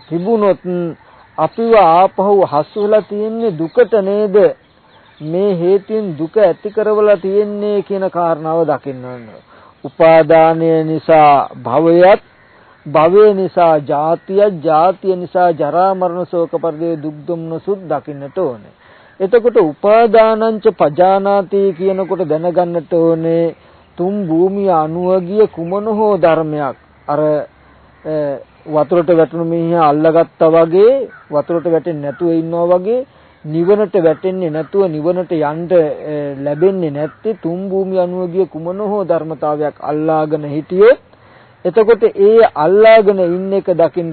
තිබුණොත් අපිව ආපහු හසු වෙලා තියෙන්නේ දුකට නේද? මේ හේතුන් දුක ඇති කරවලා තියෙන්නේ කියන කාරණාව දකින්න ඕන. උපාදානය නිසා භවයත් භවය නිසා ජාතියත් ජාතිය නිසා ජරා මරණ ශෝක පරිදේ දුක් දුම්නසුත් දකින්නට ඕනේ. එතකොට උපාදානංච පජානාති කියනකොට දැනගන්නට ඕනේ තුන් භූමිය අනුවගිය කුමන හෝ ධර්මයක් අර වතුරට වැටුණු මිනිහා අල්ලගත්තා වගේ වතුරට වැටෙන්නේ නැතුව ඉන්නවා වගේ නිවනට වැටෙන්නේ නැතුව නිවනට යන්න ලැබෙන්නේ නැත්තේ තුන් භූමිය අනුවගිය කුමන හෝ ධර්මතාවයක් අල්ලාගෙන හිටියොත් එතකොට ඒ අල්ලාගෙන ඉන්න එක දකින්න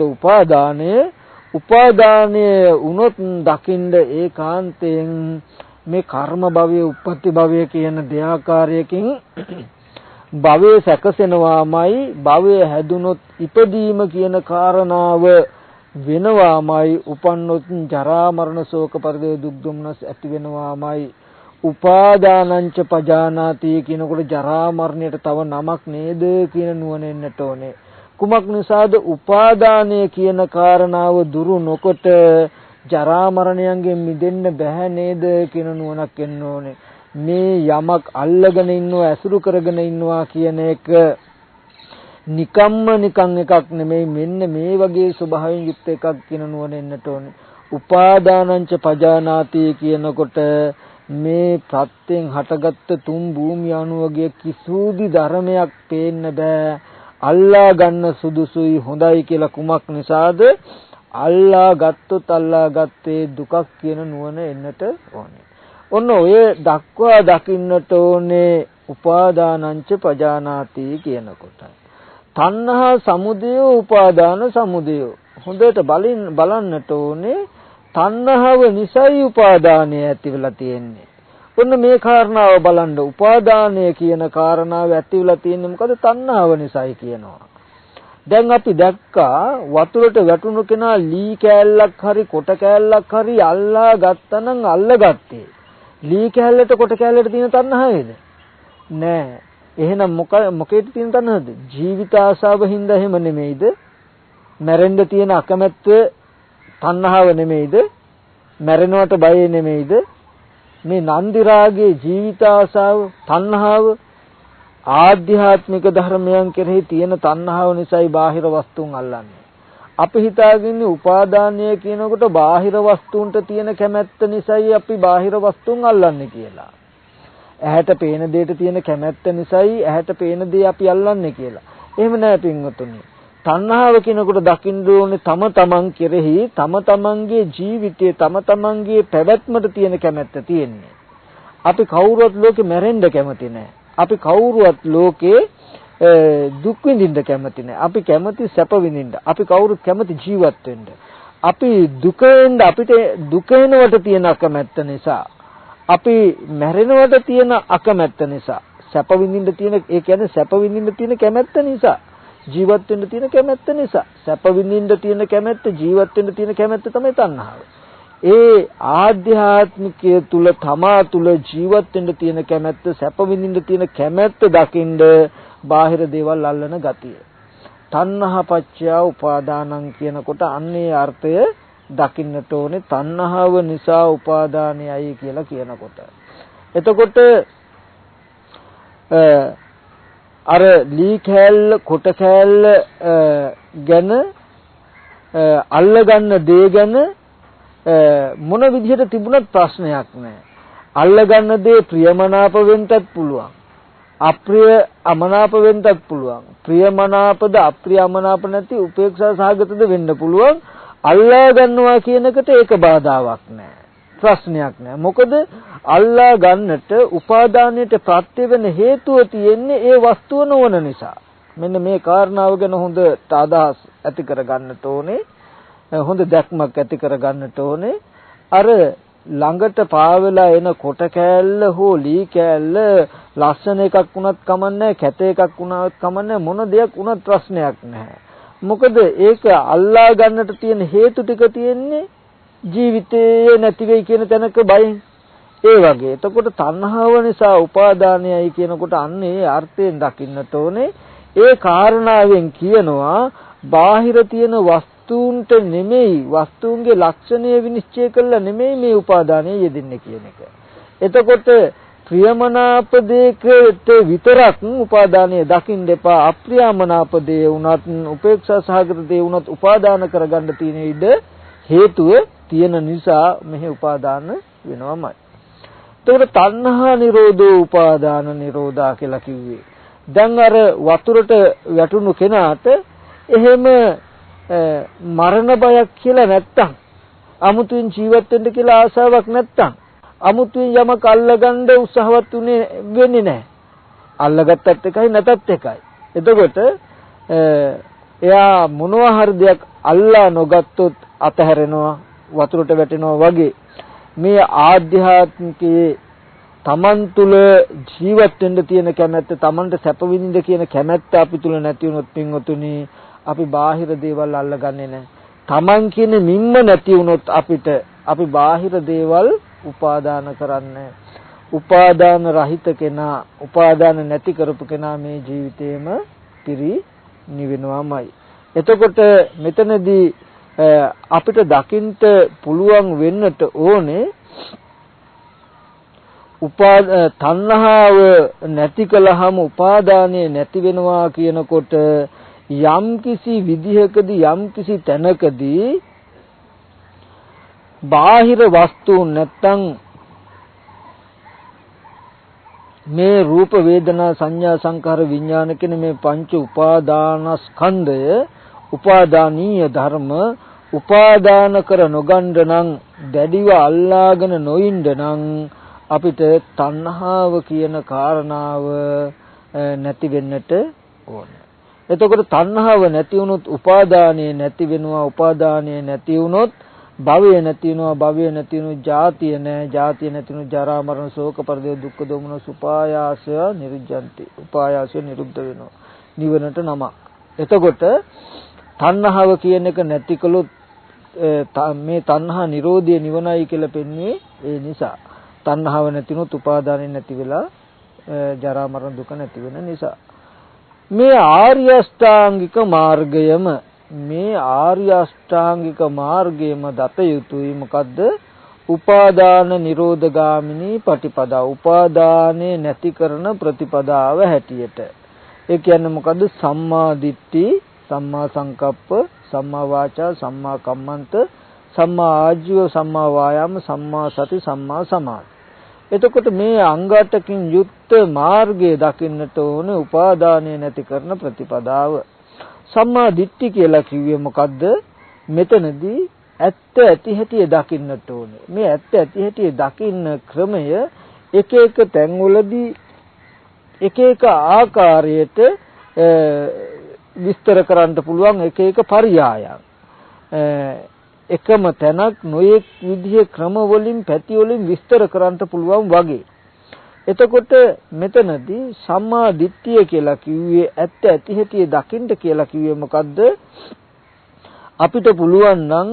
උපාදානය වුණොත් දකින්න ඒකාන්තයෙන් මේ කර්ම භවයේ උප්පත්ති භවයේ කියන දෙආකාරයකින් භවයේ සැකසෙනවාමයි භවයේ හැදුනොත් ඉපදීම කියන කාරණාව වෙනවාමයි උපන්නොත් ජරා මරණ ශෝක පරිදේ දුක් දුම්නස් ඇති වෙනවාමයි උපාදානංච පජානාති කියනකොට ජරා මරණයට තව නමක් නේද කියන නුවණ එන්නට ඕනේ. කුමක් නිසාද උපාදානය කියන කාරණාව දුරු නොකොට ජරා මරණයන්ගෙන් මිදෙන්න බෑ නේද කියන නුවණක් එන්න ඕනේ. මේ යමක් අල්ලගෙන ඉන්නවා ඇසුරු කරගෙන ඉන්නවා කියන එක නිකන් එකක් නෙමෙයි මෙන්න මේ වගේ ස්වභාවයෙන් යුක්ත එකක් කියන නුවණ එන්නට ඕනේ. උපාදානංච පජානාති කියනකොට මේ ප්‍රත්‍යයෙන් හටගත්ත තුන් භූමිය අනුවගේ කිසිදු ධර්මයක් පේන්න බෑ. අල්ලා ගන්න සුදුසුයි හොඳයි කියලා කුමක් නිසාද? අල්ලා ගත්තොත් අල්ලා ගත්තේ දුකක් කියන නුවණ එන්නට ඕනේ. ඔන්න ඔය දක්වා දකින්නට ඕනේ උපාදානංච පජානාති කියනකොට. තණ්හා සමුදය උපාදාන සමුදය. හොඳට බලන්නට ඕනේ තණ්හාව නිසයි උපාදානය ඇති වෙලා තියෙන්නේ. ඔන්න මේ කාරණාව බලන්න උපාදානය කියන කාරණාව ඇති වෙලා තියෙන්නේ මොකද? තණ්හාව නිසයි කියනවා. දැන් අපි දැක්කා වතුරට වැටුණු කෙනා ලී කෑල්ලක් හරි කොට කෑල්ලක් හරි අල්ලා ගත්තනම් අල්ලගත්තේ. ලී කෑල්ලට කොට කෑල්ලට තියෙන තණ්හාවේද? නෑ. එහෙනම් මොකේද තියෙන තණ්හාවද? ජීවිත ආශාව හින්දා එහෙම නෙමෙයිද? මැරෙන්න තියෙන අකමැත්ත තණ්හාව නෙමෙයිද? මැරෙනවට බය නෙමෙයිද? මේ නන්දි රාගයේ ජීවිත ආසාව, තණ්හාව, ආධ්‍යාත්මික ධර්මයන් කෙරෙහි තියෙන තණ්හාව නිසායි බාහිර වස්තුන් අල්ලන්නේ. අපි හිතාගන්නේ උපාදානය කියනකොට බාහිර වස්තුන්ට තියෙන කැමැත්ත නිසායි අපි බාහිර වස්තුන් අල්ලන්නේ කියලා. ඇහැට පේන දෙයට තියෙන කැමැත්ත නිසායි ඇහැට පේන දේ අපි අල්ලන්නේ කියලා. එහෙම නෑ පින්වතුනි. තණ්හාව කියනකොට දකින්න ඕනේ තම තමන් කෙරෙහි තම තමන්ගේ ජීවිතයේ තම තමන්ගේ පැවැත්මට තියෙන කැමැත්ත තියෙන්නේ. අපි කවුරුවත් ලෝකෙ මැරෙන්න කැමති නෑ. අපි කවුරුවත් ලෝකේ දුක් විඳින්න කැමති නෑ. අපි කැමති සැප විඳින්න. අපි කවුරුත් කැමති ජීවත් වෙන්න. අපි දුකෙන්ද අපිට දුක වෙනවට තියෙන අකමැත්ත නිසා, අපි මැරෙනවට තියෙන අකමැත්ත නිසා, සැප විඳින්න තියෙන ඒ කියන්නේ සැප විඳින්න තියෙන කැමැත්ත නිසා, ජීවත් වෙන්න තියෙන කැමැත්ත නිසා, සැප විඳින්න තියෙන කැමැත්ත, ජීවත් වෙන්න තියෙන කැමැත්ත තමයි තණ්හාව. ඒ ආධ්‍යාත්මිකය තුල තමා තුල ජීවත් වෙන්න තියෙන කැමැත්ත, සැප විඳින්න තියෙන කැමැත්ත දකින්න බාහිර දේවල් අල්ලන ගතිය. තණ්හා පත්‍ය උපාදානං කියනකොට අන්නේ අර්ථය දකින්නට ඕනේ. තණ්හාව නිසා උපාදානයයි කියලා කියනකොට. එතකොට අර ලී කෑල්ල කොට කෑල්ල ගැන අල්ලගන්න දේ ගැන මොන විදිහට තිබුණත් ප්‍රශ්නයක් නැහැ. අල්ලගන්න දේ ප්‍රියමනාප වෙන්නත් පුළුවන්. අප්‍රිය අමනාප වෙන්නත් පුළුවන්. ප්‍රියමනාපද අප්‍රියමනාප නැති උපේක්ෂා සහගතද වෙන්න පුළුවන්. අල්ලා ගන්නවා කියන එකට ඒක බාධාවක් නැහැ. ප්‍රශ්නයක් නැහැ. මොකද අල්ලා ගන්නට උපාදානයට ප්‍රත්‍ය වෙන හේතුව තියෙන්නේ ඒ වස්තුව නොවන නිසා. මෙන්න මේ කාරණාව ගැන හොඳට අදහස් ඇති කර ගන්නට ඕනේ. හොඳ දැක්මක් ඇති කර ගන්නට ඕනේ. අර ළඟට පාවෙලා එන කොට කෑල්ල හෝ ලී කෑල්ල ලස්සන එකක් වුණත් කමන්නේ, කැත එකක් වුණත් කමන්නේ, මොන දෙයක් වුණත් ප්‍රශ්නයක් නැහැ. මොකද ඒක අල්ලා ගන්නට තියෙන හේතු ටික තියෙන්නේ ජීවිතේ නැති වෙයි කියන තැනක බයෙන්. ඒ වගේ. එතකොට තණ්හාව නිසා උපාදානයයි කියනකොට අන්න ඒ අර්ථයෙන් දකින්නට ඕනේ. ඒ කාරණාවෙන් කියනවා බාහිර තියෙන වස්තුන්ට නෙමෙයි, වස්තුන්ගේ ලක්ෂණය විනිශ්චය කළා නෙමෙයි මේ උපාදානය යෙදෙන්නේ කියන එක. එතකොට ප්‍රියමනාප දෙයකට විතරක් උපාදානය දකින්න එපා. අප්‍රියමනාප දේ වුණත්, උපේක්ෂා සහගත දේ වුණත් උපාදාන කරගන්න තියෙන ඉඩ හේතුව තියෙන නිසා මෙහි උපාදාන වෙනවමයි. එතකොට තණ්හා නිරෝධෝ උපාදාන නිරෝධා කියලා කිව්වේ. දැන් අර වතුරට වැටුණු කෙනාට එහෙම මරණ බයක් කියලා නැත්තම්, අමුතුවෙන් ජීවත් වෙන්න කියලා ආසාවක් නැත්තම්, අමුතුවෙන් යමක් අල්ලගන්න උත්සාහවත් වෙන්නේ නැහැ. අල්ලගත්තත් එකයි නැතත් එකයි. එතකොට එයා මොනවා හරි දෙයක් අල්ලා නොගත්තොත් අතහැරෙනවා, වතුරට වැටෙනවා වගේ මේ ආධ්‍යාත්මිකයේ තමන් තුළ ජීවත් වෙන්න තියෙන කැමැත්ත, තමන්ට සැප විඳින්න කියන කැමැත්ත අපි තුළ නැති වුණොත් පින්වතුනි අපි බාහිර දේවල් අල්ලගන්නේ නැහැ. තමන් කියන මිම්ම නැති වුණොත් අපි බාහිර දේවල් උපාදාන කරන්නේ. උපාදාන රහිත කෙනා, උපාදාන නැති කරපු කෙනා මේ ජීවිතේම පිරි නිවෙනවාමයි. එතකොට මෙතනදී අපිට දකින්න පුළුවන් වෙන්නට ඕනේ තණ්හාව නැති කළාම උපාදානය නැති වෙනවා කියනකොට යම් කිසි විදිහකදී යම් කිසි තැනකදී බාහිර වස්තුන් නැත්තම් මේ රූප වේදනා සංඥා සංකාර විඥාන කියන මේ පංච උපාදානස්කන්ධය උපාදානීය ධර්ම උපාදාන කර නොගන්න නම් දැඩිව අල්ලාගෙන නොඉන්න නම් අපිට තණ්හාව කියන කාරණාව නැති වෙන්නට ඕනේ. එතකොට තණ්හාව නැති වුණොත් උපාදානය නැති වෙනවා. උපාදානය නැති වුණොත් භවය නැති වෙනවා. භවය නැති වුණොත් ජාතිය නැහැ. ජාතිය නැති වුණොත් ජරා මරණ ශෝක පරිදේ දුක්ඛ දෝමන සුපායාසය නිරුද්ධಂತಿ. උපායාසය නිරුද්ධ වෙනවා. නිවනට නම. එතකොට තණ්හාව කියන එක නැති කළොත් මේ තණ්හා නිරෝධය නිවනයි කියලා පෙන්වන්නේ ඒ නිසා. තණ්හාව නැතිනොත් උපාදානෙ නැති වෙලා ජරා මරණ දුක නැති වෙන නිසා. මේ ආර්ය අෂ්ටාංගික මාර්ගයම දත යුතුයි. මොකද්ද? උපාදාන නිරෝධගාමිනී පටිපදා. උපාදානේ නැති කරන ප්‍රතිපදාව හැටියට. ඒ කියන්නේ මොකද්ද? සම්මා දිට්ඨි, සම්මා සංකප්ප, සම්මා වාචා, සම්මා කම්මන්ත, සම්මා ආජීව, සම්මා වායාම, සම්මා සති, සම්මා සමාධි. එතකොට මේ අංග 8කින් යුක්ත මාර්ගය දකින්නට ඕනේ උපාදානය නැති කරන ප්‍රතිපදාව. සම්මා දිට්ඨි කියලා කිව්වේ මොකද්ද? මෙතනදී ඇත්ත ඇති හැටි දකින්නට ඕනේ. මේ ඇත්ත ඇති හැටි දකින්න ක්‍රමය එක එක තැන්වලදී එක එක ආකාරයට විස්තර කරන්න පුළුවන් එක එක පරියායන්. එකම තැනක් නොයෙක් විදිහේ ක්‍රම වලින් පැති වලින් විස්තර කරන්න පුළුවන් වගේ. එතකොට මෙතනදී සම්මා දිට්ඨිය කියලා කිව්වේ ඇත්ත ඇති හැටි දකින්න කියලා කිව්වේ මොකද්ද? අපිට පුළුවන් නම්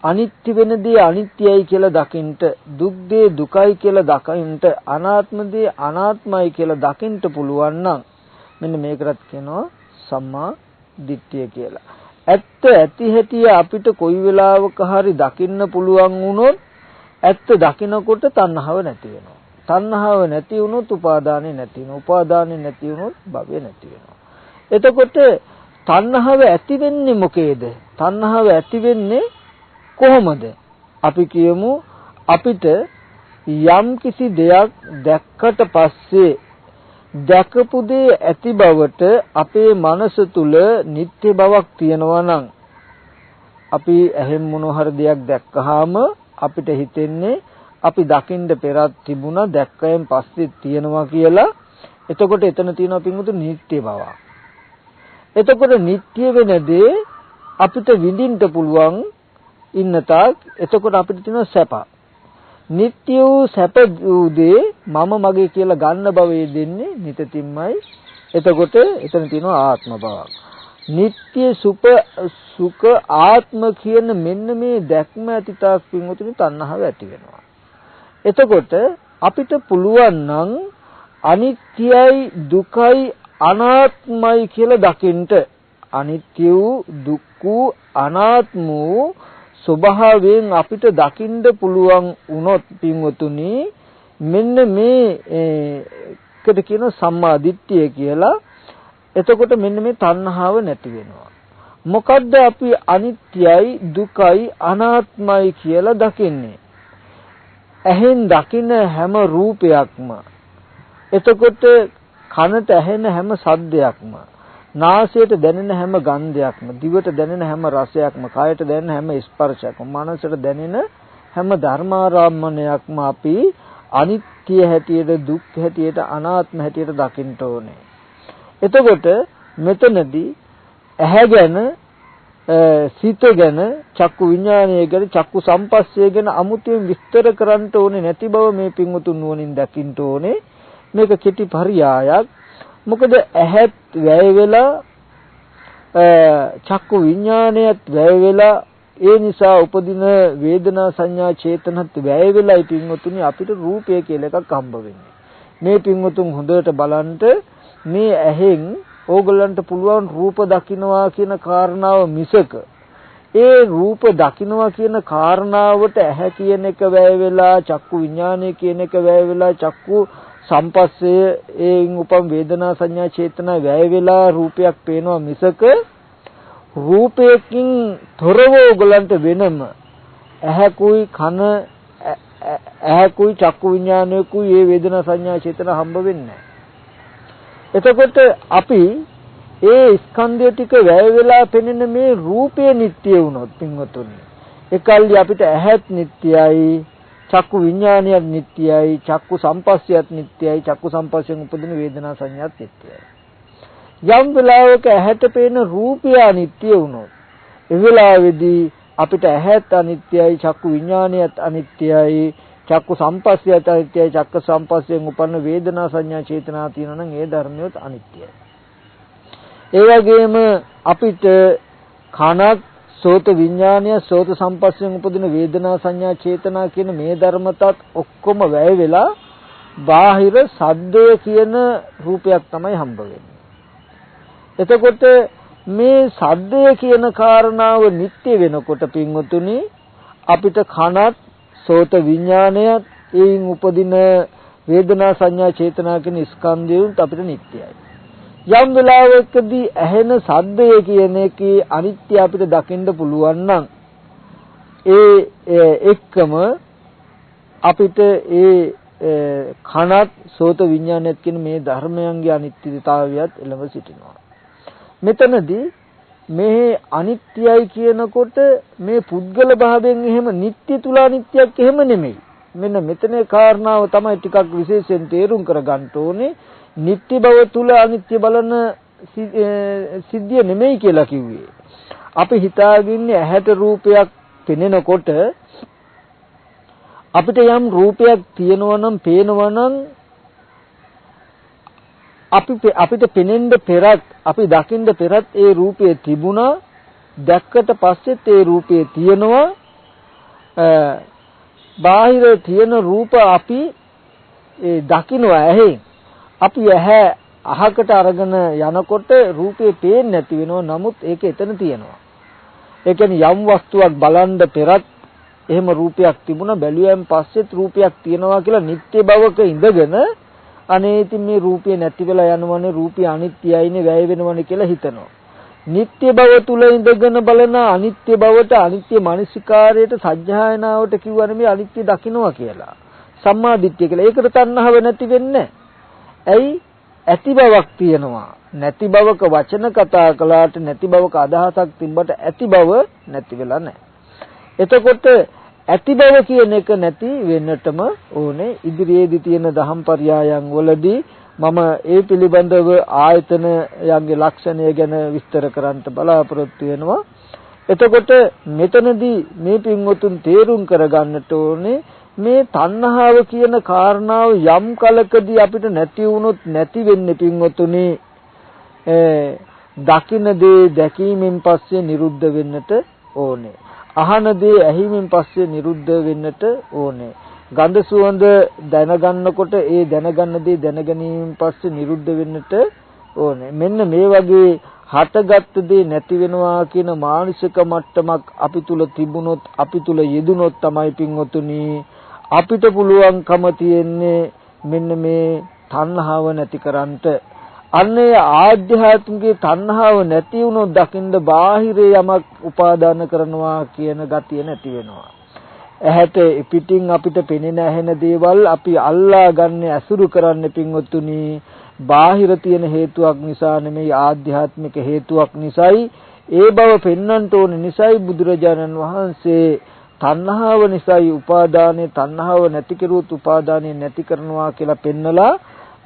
අනිත්‍ය වෙන දේ අනිත්‍යයි කියලා දකින්න, දුක් දේ දුකයි කියලා දකින්න, අනාත්ම දේ අනාත්මයි කියලා දකින්න පුළුවන් නම් මෙන්න මේකට කියනවා සම්මා දිට්ඨිය කියලා. ඇත්ත ඇති හැටි අපිට කොයි වෙලාවක හරි දකින්න පුළුවන් වුණොත් ඇත්ත දකිනකොට තණ්හාව නැති වෙනවා. තණ්හාව නැති වුණොත් උපාදානෙ නැති වෙනවා. උපාදානෙ නැති වුණොත් භවය නැති වෙනවා. එතකොට තණ්හාව ඇති වෙන්නේ මොකේද? තණ්හාව ඇති වෙන්නේ කොහොමද? අපි කියමු අපිට යම් කිසි දෙයක් දැක්කට පස්සේ දැකපු දේ ඇති බවට අපේ මනස තුල නිත්‍ය බවක් තියෙනවා නම් අපි එහෙම මොන හරි දෙයක් දැක්කහම අපිට හිතෙන්නේ අපි දකින්න පෙරත් තිබුණා දැක්කයෙන් පස්සේ තියෙනවා කියලා. එතකොට එතන තියෙනවා පින්වතුනි නිත්‍ය බවක්. එතකොට නිත්‍ය වෙන දේ අපිට විඳින්න පුළුවන් ඉන්න තාක් එතකොට අපිට තියෙන සැප. නිත්‍ය වූ සැප වූ දේ මම මගේ කියලා ගන්න බවේ දෙන්නේ නිතින්මයි. එතකොට එතන තියෙනවා ආත්ම බවක්. නිත්‍ය සුඛ ආත්ම කියන මෙන්න මේ දැක්ම ඇති තාක් පින්වතුනි තණ්හාව ඇති වෙනවා. එතකොට අපිට පුළුවන් නම් අනිත්‍යයි දුකයි අනාත්මයි කියලා දකින්න. අනිත්‍ය වූ දුක් වූ අනාත්ම වූ ස්වභාවයෙන් අපිට දකින්න පුළුවන් වුණොත් පින්වතුනි මෙන්න මේකට කියන සම්මා දිට්ඨිය කියලා. එතකොට මෙන්න මේ තණ්හාව නැති වෙනවා. මොකද්ද අපි අනිත්‍යයි දුකයි අනාත්මයි කියලා දකින්නේ? ඇහෙන් දකින හැම රූපයක්ම, එතකොට කනට ඇහෙන හැම ශබ්දයක්ම, නාසයට දැනෙන හැම ගන්ධයක්ම, දිවට දැනෙන හැම රසයක්ම, කයට දැනෙන හැම ස්පර්ශයක්ම, මනසට දැනෙන හැම ධර්මාරම්මණයක්ම අපි අනිත්‍ය හැටියට, දුක් හැටියට, අනාත්ම හැටියට දකින්න ඕනේ. එතකොට මෙතනදී ඇහැ ගැන, සිත ගැන, චක්කු විඥානය ගැන, චක්කු සම්පස්සය ගැන අමුතුවෙන් විස්තර කරන්න ඕනේ නැති බව මේ පින්වතුන් නුවණින් දකින්න ඕනේ. මේක කෙටි පරියායක්. මොකද ඇහත් වැය වෙලා චක්කු විඥානයත් වැය වෙලා ඒ නිසා උපදින වේදනා සංඥා චේතනත් වැය වෙලා පින්වතුනි අපිට රූපය කියලා එකක් හම්බ වෙන්නේ. මේ පින්වතුන් හොඳට බලන්න මේ ඇහෙන් ඕගොල්ලන්ට පුළුවන් රූප දකින්නවා කියන කාරණාව මිසක ඒ රූප දකින්නවා කියන කාරණාවට ඇහැ කියන එක වැය වෙලා චක්කු විඥානය කියන එක වැය වෙලා චක්කු සම්පස්සේ ඒන් උපම් වේදනා සංඥා චේතනා වැය වෙලා රූපයක් පේනවා මිසක රූපයකින් තොරව ඕගලන්ට වෙනම ඇහැකුයි කන ඇහැකුයි චක්කු විඥානයකුයි මේ වේදනා සංඥා චේතනා හම්බ වෙන්නේ නැහැ. එතකොට අපි ඒ ස්කන්ධය ටික වැය වෙලා පෙනෙන මේ රූපය නිට්ටය වුණොත් පින්වතුනි එකල්ලි අපිට ඇහත් නිට්ටයයි, චක්කු විඥානයත් නිට්ටයයි, චක්කු සම්පස්සයත් නිට්ටයයි, චක්කු සම්පස්සයෙන් උපදින වේදනා සංඥාත් නිට්ටයයි. යම් වෙලාවක ඇහැට පේන රූපය අනිත්‍ය වුණොත් ඒ වෙලාවේදී අපිට ඇහත් අනිත්‍යයි, චක්කු විඥානයත් අනිත්‍යයි, චක්කු සම්පස්සයත් අනිත්‍යයි, චක්ක සම්පස්සයෙන් උපන්න වේදනා සංඥා චේතනා තියෙනවා නම් ඒ ධර්මියොත් අනිත්‍යයි. ඒ වගේම අපිට කනක්, සෝත විඥානය, සෝත සම්පස්සයෙන් උපදින වේදනා සංඥා චේතනා කියන මේ ධර්මතාත් ඔක්කොම වැය වෙලා බාහිර සද්දය කියන රූපයක් තමයි හම්බ වෙන්නේ. එතකොට මේ සද්දය කියන කාරණාව නිට්ටය වෙනකොට පින්වතුනි අපිට කනත්, සෝත විඥානයත් ඒන් උපදින වේදනා සංඥා චේතනා කියන ස්කන්ධයුත් අපිට නිට්ටයයි. යම් වෙලාවකදී ඇහෙන සද්දය කියන එකේ අනිත්‍ය අපිට දකින්න පුළුවන් නම් ඒ එක්කම අපිට ඒ කනත් සෝත විඥානයත් කියන මේ ධර්මයන්ගේ අනිත්‍යතාවයත් එළඹ සිටිනවා. මෙතනදී මේ අනිත්‍යයි කියනකොට මේ පුද්ගල භාවයෙන් එහෙම නිට්ටය තුල අනිත්‍යක් එහෙම නෙමෙයි. මෙන්න මෙතනේ කාරණාව තමයි ටිකක් විශේෂයෙන් තේරුම් කරගන්න ඕනේ. නිට්ටය බව තුල අනිත්‍ය බලන සිද්ධිය නෙමෙයි කියලා කිව්වේ. අපි හිතාගින්නේ ඇහැට රූපයක් පෙනෙනකොට අපිට යම් රූපයක් තියෙනවා නම් පේනවා නම් අපිට පෙනෙන්න පෙරත් අපි දකින්න පෙරත් ඒ රූපය තිබුණා. දැක්කට පස්සෙත් ඒ රූපය තියෙනවා. බාහිර තියෙන රූප අපි දකින්නවා ඇහෙන්. අපි ඇහැ අහකට අරගෙන යනකොට රූපේ පේන්නේ නැති වෙනවා. නමුත් ඒක එතන තියෙනවා. ඒ කියන්නේ යම් වස්තුවක් බලන්න පෙරත් එහෙම රූපයක් තිබුණා, බැලුවෙන් පස්සෙත් රූපයක් තියෙනවා කියලා නිත්‍ය භවක ඉඳගෙන අනේ ඉතින් මේ රූපය නැති වෙලා යනවනේ, රූපය අනිත්‍යයිනේ, වැය වෙනවනේ කියලා හිතනවා. නිත්‍ය භව තුල ඉඳගෙන බලන අනිත්‍ය භවට, අනිත්‍ය මානසිකාරයට, සත්‍යයනාවට කිව්වනේ මේ අනිත්‍ය දකින්නවා කියලා. සම්මා දිට්ඨිය කියලා. ඒකට තණ්හාව නැති වෙන්නේ. ඇයි? ඇති බවක් තියෙනවා. නැති බවක වචන කතා කළාට, නැති බවක අදහසක් තිබ්බට ඇති බව නැති වෙලා නැහැ. එතකොට ඇති බව කියන එක නැති වෙන්නටම ඕනේ. ඉදිරියේදී තියෙන දහම් පරයයන් වලදී මම ඒ පිළිබඳව ආයතනයන්ගේ ලක්ෂණය ගැන විස්තර කරන්න බලාපොරොත්තු වෙනවා. එතකොට මෙතනදී මේ පින්වතුන් තේරුම් කරගන්නට ඕනේ මේ තණ්හාව කියන කාරණාව යම් කලකදී අපිට නැති වුණොත් නැති වෙන්නේ පින්වතුනි දකින්න දේ දැකීමෙන් පස්සේ නිරුද්ධ වෙන්නට ඕනේ. අහන දේ ඇහිමෙන් පස්සේ නිරුද්ධ වෙන්නට ඕනේ. ගන්ධ සුවඳ දැනගන්නකොට ඒ දැනගන්න දේ දැනගැනීමෙන් පස්සේ නිරුද්ධ වෙන්නට ඕනේ. මෙන්න මේ වගේ හටගත් දේ නැති වෙනවා කියන මානසික මට්ටමක් අපි තුල තිබුණොත්, අපි තුල යෙදුනොත් තමයි පින්වතුනි අපිට පුළුවන්කම තියෙන්නේ මෙන්න මේ තණ්හාව නැති කරන්නට. අන්නේ ආධ්‍යාත්මික තණ්හාව නැති වුණොත් දකින්න බාහිරේ යමක් උපාදාන කරනවා කියන ගතිය නැති වෙනවා. ඇහැට පිටින් අපිට පෙනෙන ඇහෙන දේවල් අපි අල්ලා ගන්න ඇසුරු කරන්න පින්වතුනි බාහිර තියෙන හේතුවක් නිසා නෙමෙයි, ආධ්‍යාත්මික හේතුවක් නිසායි. ඒ බව පෙන්වන්නට ඕන නිසායි බුදුරජාණන් වහන්සේ තණ්හාව නිසායි උපාදානේ, තණ්හාව නැති කෙරුවොත් උපාදානේ නැති කරනවා කියලා පෙන්නලා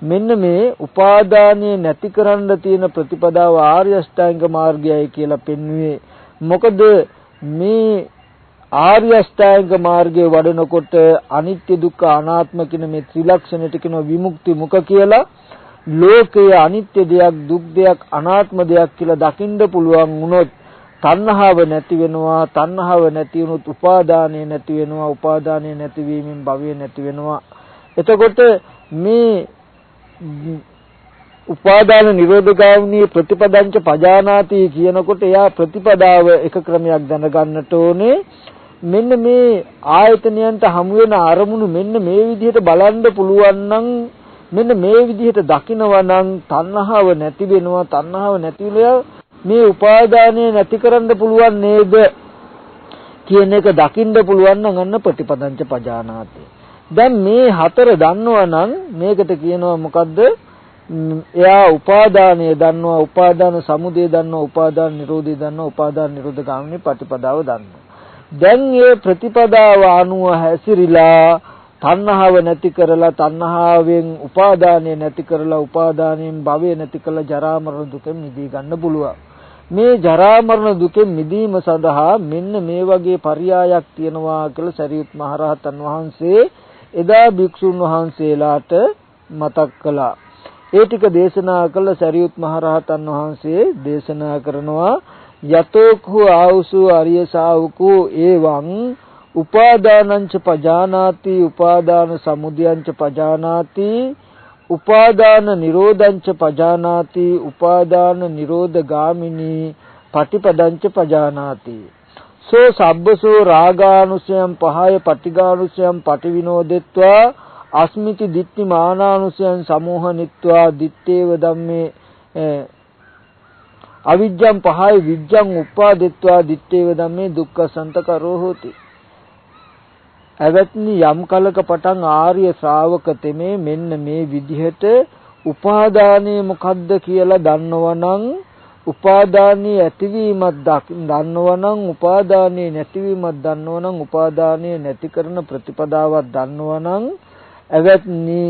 මෙන්න මේ උපාදානයේ නැති කරන්න තියෙන ප්‍රතිපදාව ආර්ය අෂ්ටාංග මාර්ගයයි කියලා පෙන්වුවේ. මොකද මේ ආර්ය අෂ්ටාංග මාර්ගයේ වඩනකොට අනිත්‍ය දුක්ඛ අනාත්ම කියන මේ ත්‍රිලක්ෂණයට කියන විමුක්ති මුඛ කියලා ලෝකයේ අනිත්‍ය දෙයක්, දුක් දෙයක්, අනාත්ම දෙයක් කියලා දකින්න පුළුවන් වුණොත් තණ්හාව නැති වෙනවා. තණ්හාව නැති වුණොත් උපාදානය නැති වෙනවා. උපාදානය නැතිවීමෙන් භවය නැති වෙනවා. එතකොට මේ උපාදාන නිරෝධගාමිනී ප්‍රතිපදංච පජානාති කියනකොට එයා ප්‍රතිපදාව එක ක්‍රමයක් දැනගන්නට ඕනේ. මෙන්න මේ ආයතනයන්ට හමු වෙන අරමුණු මෙන්න මේ විදිහට බලන්න පුළුවන් නම්, මෙන්න මේ විදිහට දකිනවා නම් තණ්හාව නැති වෙනවා. තණ්හාව නැති වෙලා මේ උපාදානය නැති කරන්න පුළුවන් නේද කියන එක දකින්න පුළුවන් නම් අන්න ප්‍රතිපදංච පජානාති. දැන් මේ හතර දන්නවා නම් මේකට කියනවා මොකද්ද? එයා උපාදානය දන්නවා, උපාදාන සමුදය දන්නවා, උපාදාන නිරෝධය දන්නවා, උපාදාන නිරෝධ ගාමිනී ප්‍රතිපදාව දන්නවා. දැන් මේ ප්‍රතිපදාව අනුව හැසිරීලා තණ්හාව නැති කරලා, තණ්හාවෙන් උපාදානය නැති කරලා, උපාදානයෙන් භවය නැති කරලා ජරා මරණ දුකෙන් මිදී ගන්න පුළුවන්. මේ ජරා මරණ දුකෙන් මිදීම සඳහා මෙන්න මේ වගේ පරයයක් තියෙනවා කියලා සරියුත් මහරහතන් වහන්සේ එදා භික්ෂුන් වහන්සේලාට මතක් කළා. ඒ ටික දේශනා කළ සරියුත් මහරහතන් වහන්සේ දේශනා කරනවා යතෝඛු ආවුසු අරිය ශාවකෝ එවං උපාදානංච පජානාති, උපාදාන සමුදයංච පජානාති, උපාදාන නිරෝධංච පජානාති, උපාදාන නිරෝධ ගාමිනී පටිපදංච පජානාති. සෝ සබ්බසෝ රාගානුසයං පහය පටිඝානුසයං පටිවිනෝදෙත්වා අස්මිති දිට්ඨි මානානුසයං සමෝහනිත්වා දිත්තේව ධම්මේ අවිජ්ජං පහය විජ්ජං උපාදෙත්වා දිත්තේව ධම්මේ දුක්ඛසන්ත කරෝ හෝති. එවත්නි යම් කලක පටන් ආර්ය ශ්‍රාවක තෙමේ මෙන්න මේ විදිහට උපාදානයේ මොකද්ද කියලා දන්නවනම් උපාදානයේ ඇතිවීමක් දන්නවනම් උපාදානයේ නැතිවීමක් දන්නවනම් උපාදානයේ නැති කරන ප්‍රතිපදාවක් දන්නවනම් එවත්නි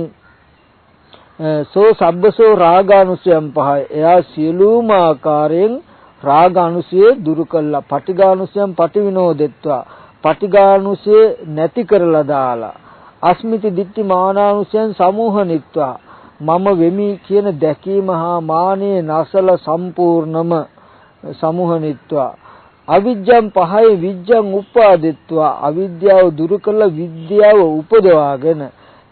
සෝ සබ්බසෝ රාගානුසයං පහය එයා සියලුම ආකාරයෙන් රාගානුසය දුරු කළා පටිඝානුසයං පටිවිනෝදෙත්වා පටිඝානුසය නැති කරලා දාලා අස්මිති දිට්ඨි මානානුසයං සමෝහනිත්වා මම වෙමි කියන දැකීම හා මානේ නසල සම්පූර්ණම සමෝහනිත්වා අවිජ්ජං පහය විජ්ජං උපාදිත්වා අවිද්‍යාව දුරු කළ විද්‍යාව උපදවාගෙන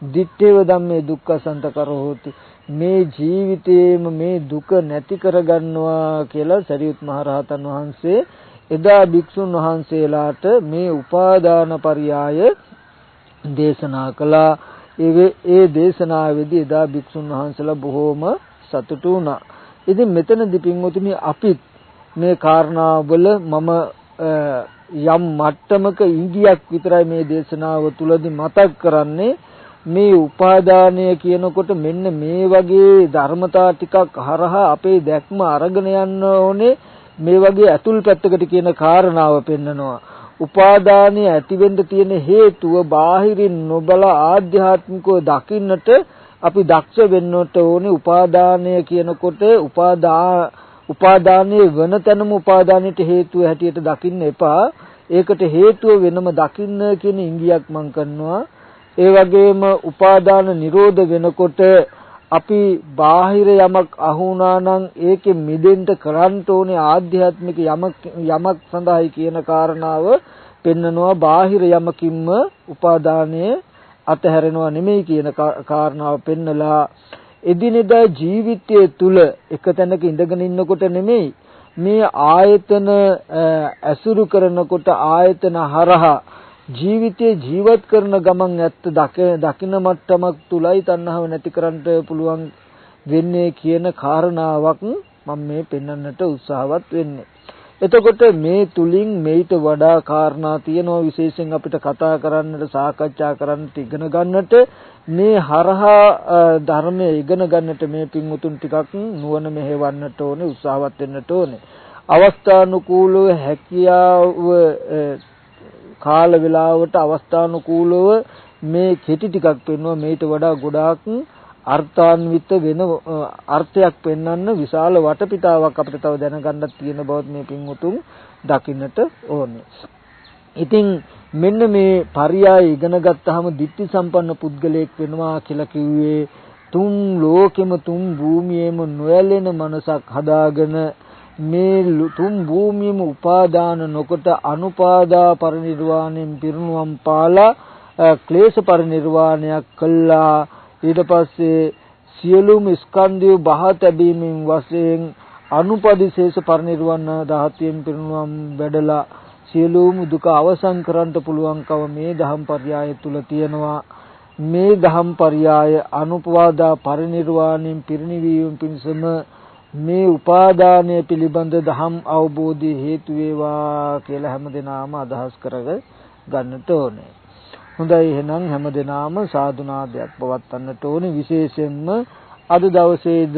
දිත්තේව ධම්මේ දුක්ඛසන්ත කරෝති මේ ජීවිතේම මේ දුක නැති කරගන්නවා කියලා සරියුත් මහ රහතන් වහන්සේ එදා භික්ෂුන් වහන්සේලාට මේ උපාදාන පරියාය දේශනා කළා. ඒ දේශනාවේදී එදා භික්ෂුන් වහන්සේලා බොහෝම සතුටු වුණා. ඉතින් මෙතනදී පින්වතුනි අපිත් මේ කාරණාවල මම යම් මට්ටමක ඉඟියක් විතරයි මේ දේශනාව තුලදී මතක් කරන්නේ. මේ උපාදානය කියනකොට මෙන්න මේ වගේ ධර්මතා ටිකක් හරහා අපේ දැක්ම අරගෙන යන්න ඕනේ. මේ වගේ අතුල් පැත්තකට කියන කාරණාව පෙන්නනවා. උපාදානය ඇතිවෙන්න තියෙන හේතුව බාහිරින් නොබල ආධ්‍යාත්මිකව දකින්නට අපි දක්ෂ වෙන්නට ඕනේ. උපාදානය කියනකොට උපාදානයේ වෙන තැනම උපාදානයට හේතුව හැටියට දකින්න එපා. ඒකට හේතුව වෙනම දකින්න කියන ඉඟියක් මම කරනවා. ඒ වගේම උපාදාන නිරෝධ වෙනකොට අපි බාහිර යමක් අහුණා නම් ඒකෙ මිදෙන්න කරන්න ඕනේ ආධ්‍යාත්මික යමක් සඳහායි කියන කාරණාව පෙන්නනවා. බාහිර යමකින්ම උපාදානය අතහැරෙනවා නෙමෙයි කියන කාරණාව පෙන්නලා එදිනෙදා ජීවිතයේ තුල එක තැනක ඉඳගෙන ඉන්නකොට නෙමෙයි මේ ආයතන ඇසුරු කරනකොට ආයතන හරහා ජීවිතේ ජීවත් කරන ගමන් ඇත්ත දකින මට්ටමක් තුලයි තණ්හාව නැති කරන්න පුළුවන් වෙන්නේ කියන කාරණාවක් මම මේ පෙන්වන්නට උත්සාහවත් වෙන්නේ. එතකොට මේ තුලින් මේට වඩා කාරණා තියෙනවා විශේෂයෙන් අපිට කතා කරන්නට සාකච්ඡා කරන්නට ඉගෙන ගන්නට මේ හරහා ධර්මයේ ඉගෙන ගන්නට මේ පින්වුතුන් ටිකක් නුවණ මෙහෙවන්නට ඕනේ උත්සාහවත් වෙන්නට ඕනේ. අවස්ථානුකූලව හැකියාව කාල වේලාවට අවස්ථානුකූලව මේ කෙටි ටිකක් පෙන්වනවා. මේට වඩා ගොඩාක් අර්ථාන්විත වෙන අර්ථයක් පෙන්වන්න විශාල වටපිටාවක් අපිට තව දැනගන්නත් තියෙන බවත් මේ පින්වුතුන් දකින්නට ඕනේ. ඉතින් මෙන්න මේ පරියාය ඉගෙන ගත්තාම ditthi සම්පන්න පුද්ගලයෙක් වෙනවා කියලා කිව්වේ තුන් ලෝකෙම තුන් භූමියේම නොයැලෙන මනසක් හදාගෙන මේ තුන් භූමියම උපාදාන නොකොට අනුපාදා පරිනිර්වාණයෙන් පිරිනුවම් පාලා ක්ලේශ පරිනිර්වාණයක් කළා. ඊට පස්සේ සියලුම ස්කන්ධය බහ තැබීමෙන් වශයෙන් අනුපදිශේෂ පරිනිර්වාණ ධාතුයෙන් පිරිනුවම් වැඩලා සියලුම දුක අවසන් කරන්න පුළුවන්කම මේ දහම් පරයය තුල තියෙනවා. මේ දහම් පරයය අනුපවාදා පරිනිර්වාණයෙන් පිරිනිවීම පිණිසම මේ උපාදානය පිළිබඳ දහම් අවබෝධය හේතු වේවා කියලා හැමදෙනාම අදහස් කරග ගන්නට ඕනේ. හොඳයි එහෙනම් හැමදෙනාම සාදුනාදයක් පවත්වන්නට ඕනේ. විශේෂයෙන්ම අද දවසේද